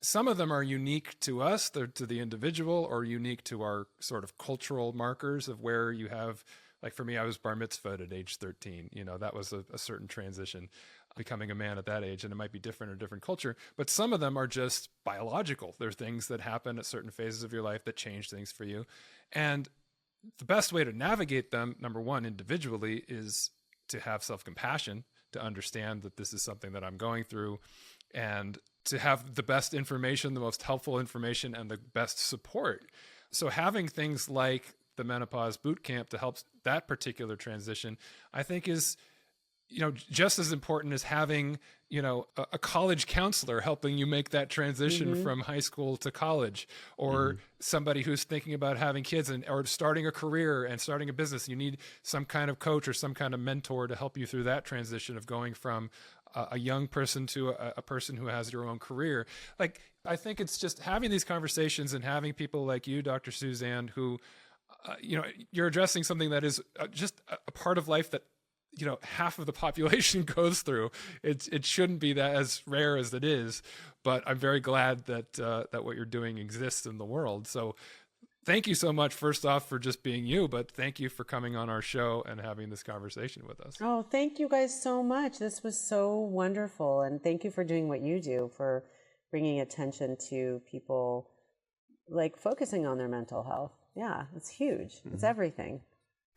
some of them are unique to us, they're to the individual, or unique to our sort of cultural markers of where you have, like for me, I was bar mitzvahed at age 13. That was a certain transition, becoming a man at that age, and it might be different in a different culture. But some of them are just biological. They're things that happen at certain phases of your life that change things for you. And the best way to navigate them, number one, individually, is to have self-compassion, to understand that this is something that I'm going through, and to have the best information, the most helpful information, and the best support. So having things like the Menopause Bootcamp to help that particular transition, I think is, just as important as having, a college counselor helping you make that transition from high school to college, or somebody who's thinking about having kids or starting a career and starting a business. You need some kind of coach or some kind of mentor to help you through that transition of going from a young person to a person who has your own career. Like, I think it's just having these conversations and having people like you, Dr. Suzanne, who, you're addressing something that is just a part of life that, half of the population goes through. It shouldn't be that as rare as it is, but I'm very glad that what you're doing exists in the world. So thank you so much, first off, for just being you, but thank you for coming on our show and having this conversation with us. Oh, thank you guys so much. This was so wonderful. And thank you for doing what you do, for bringing attention to people, like focusing on their mental health. Yeah, it's huge. It's everything.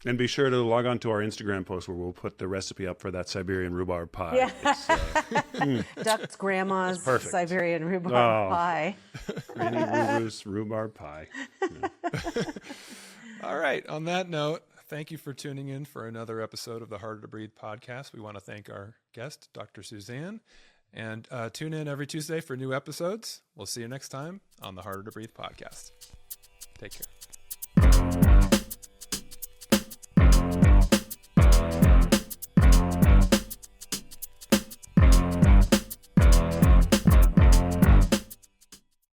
And be sure to log on to our Instagram post where we'll put the recipe up for that Siberian rhubarb pie. Yeah. Duck's grandma's Siberian rhubarb pie. Granny Ruru's rhubarb pie. Yeah. All right. On that note, thank you for tuning in for another episode of the Harder to Breathe podcast. We want to thank our guest, Dr. Suzanne, and tune in every Tuesday for new episodes. We'll see you next time on the Harder to Breathe podcast. Take care.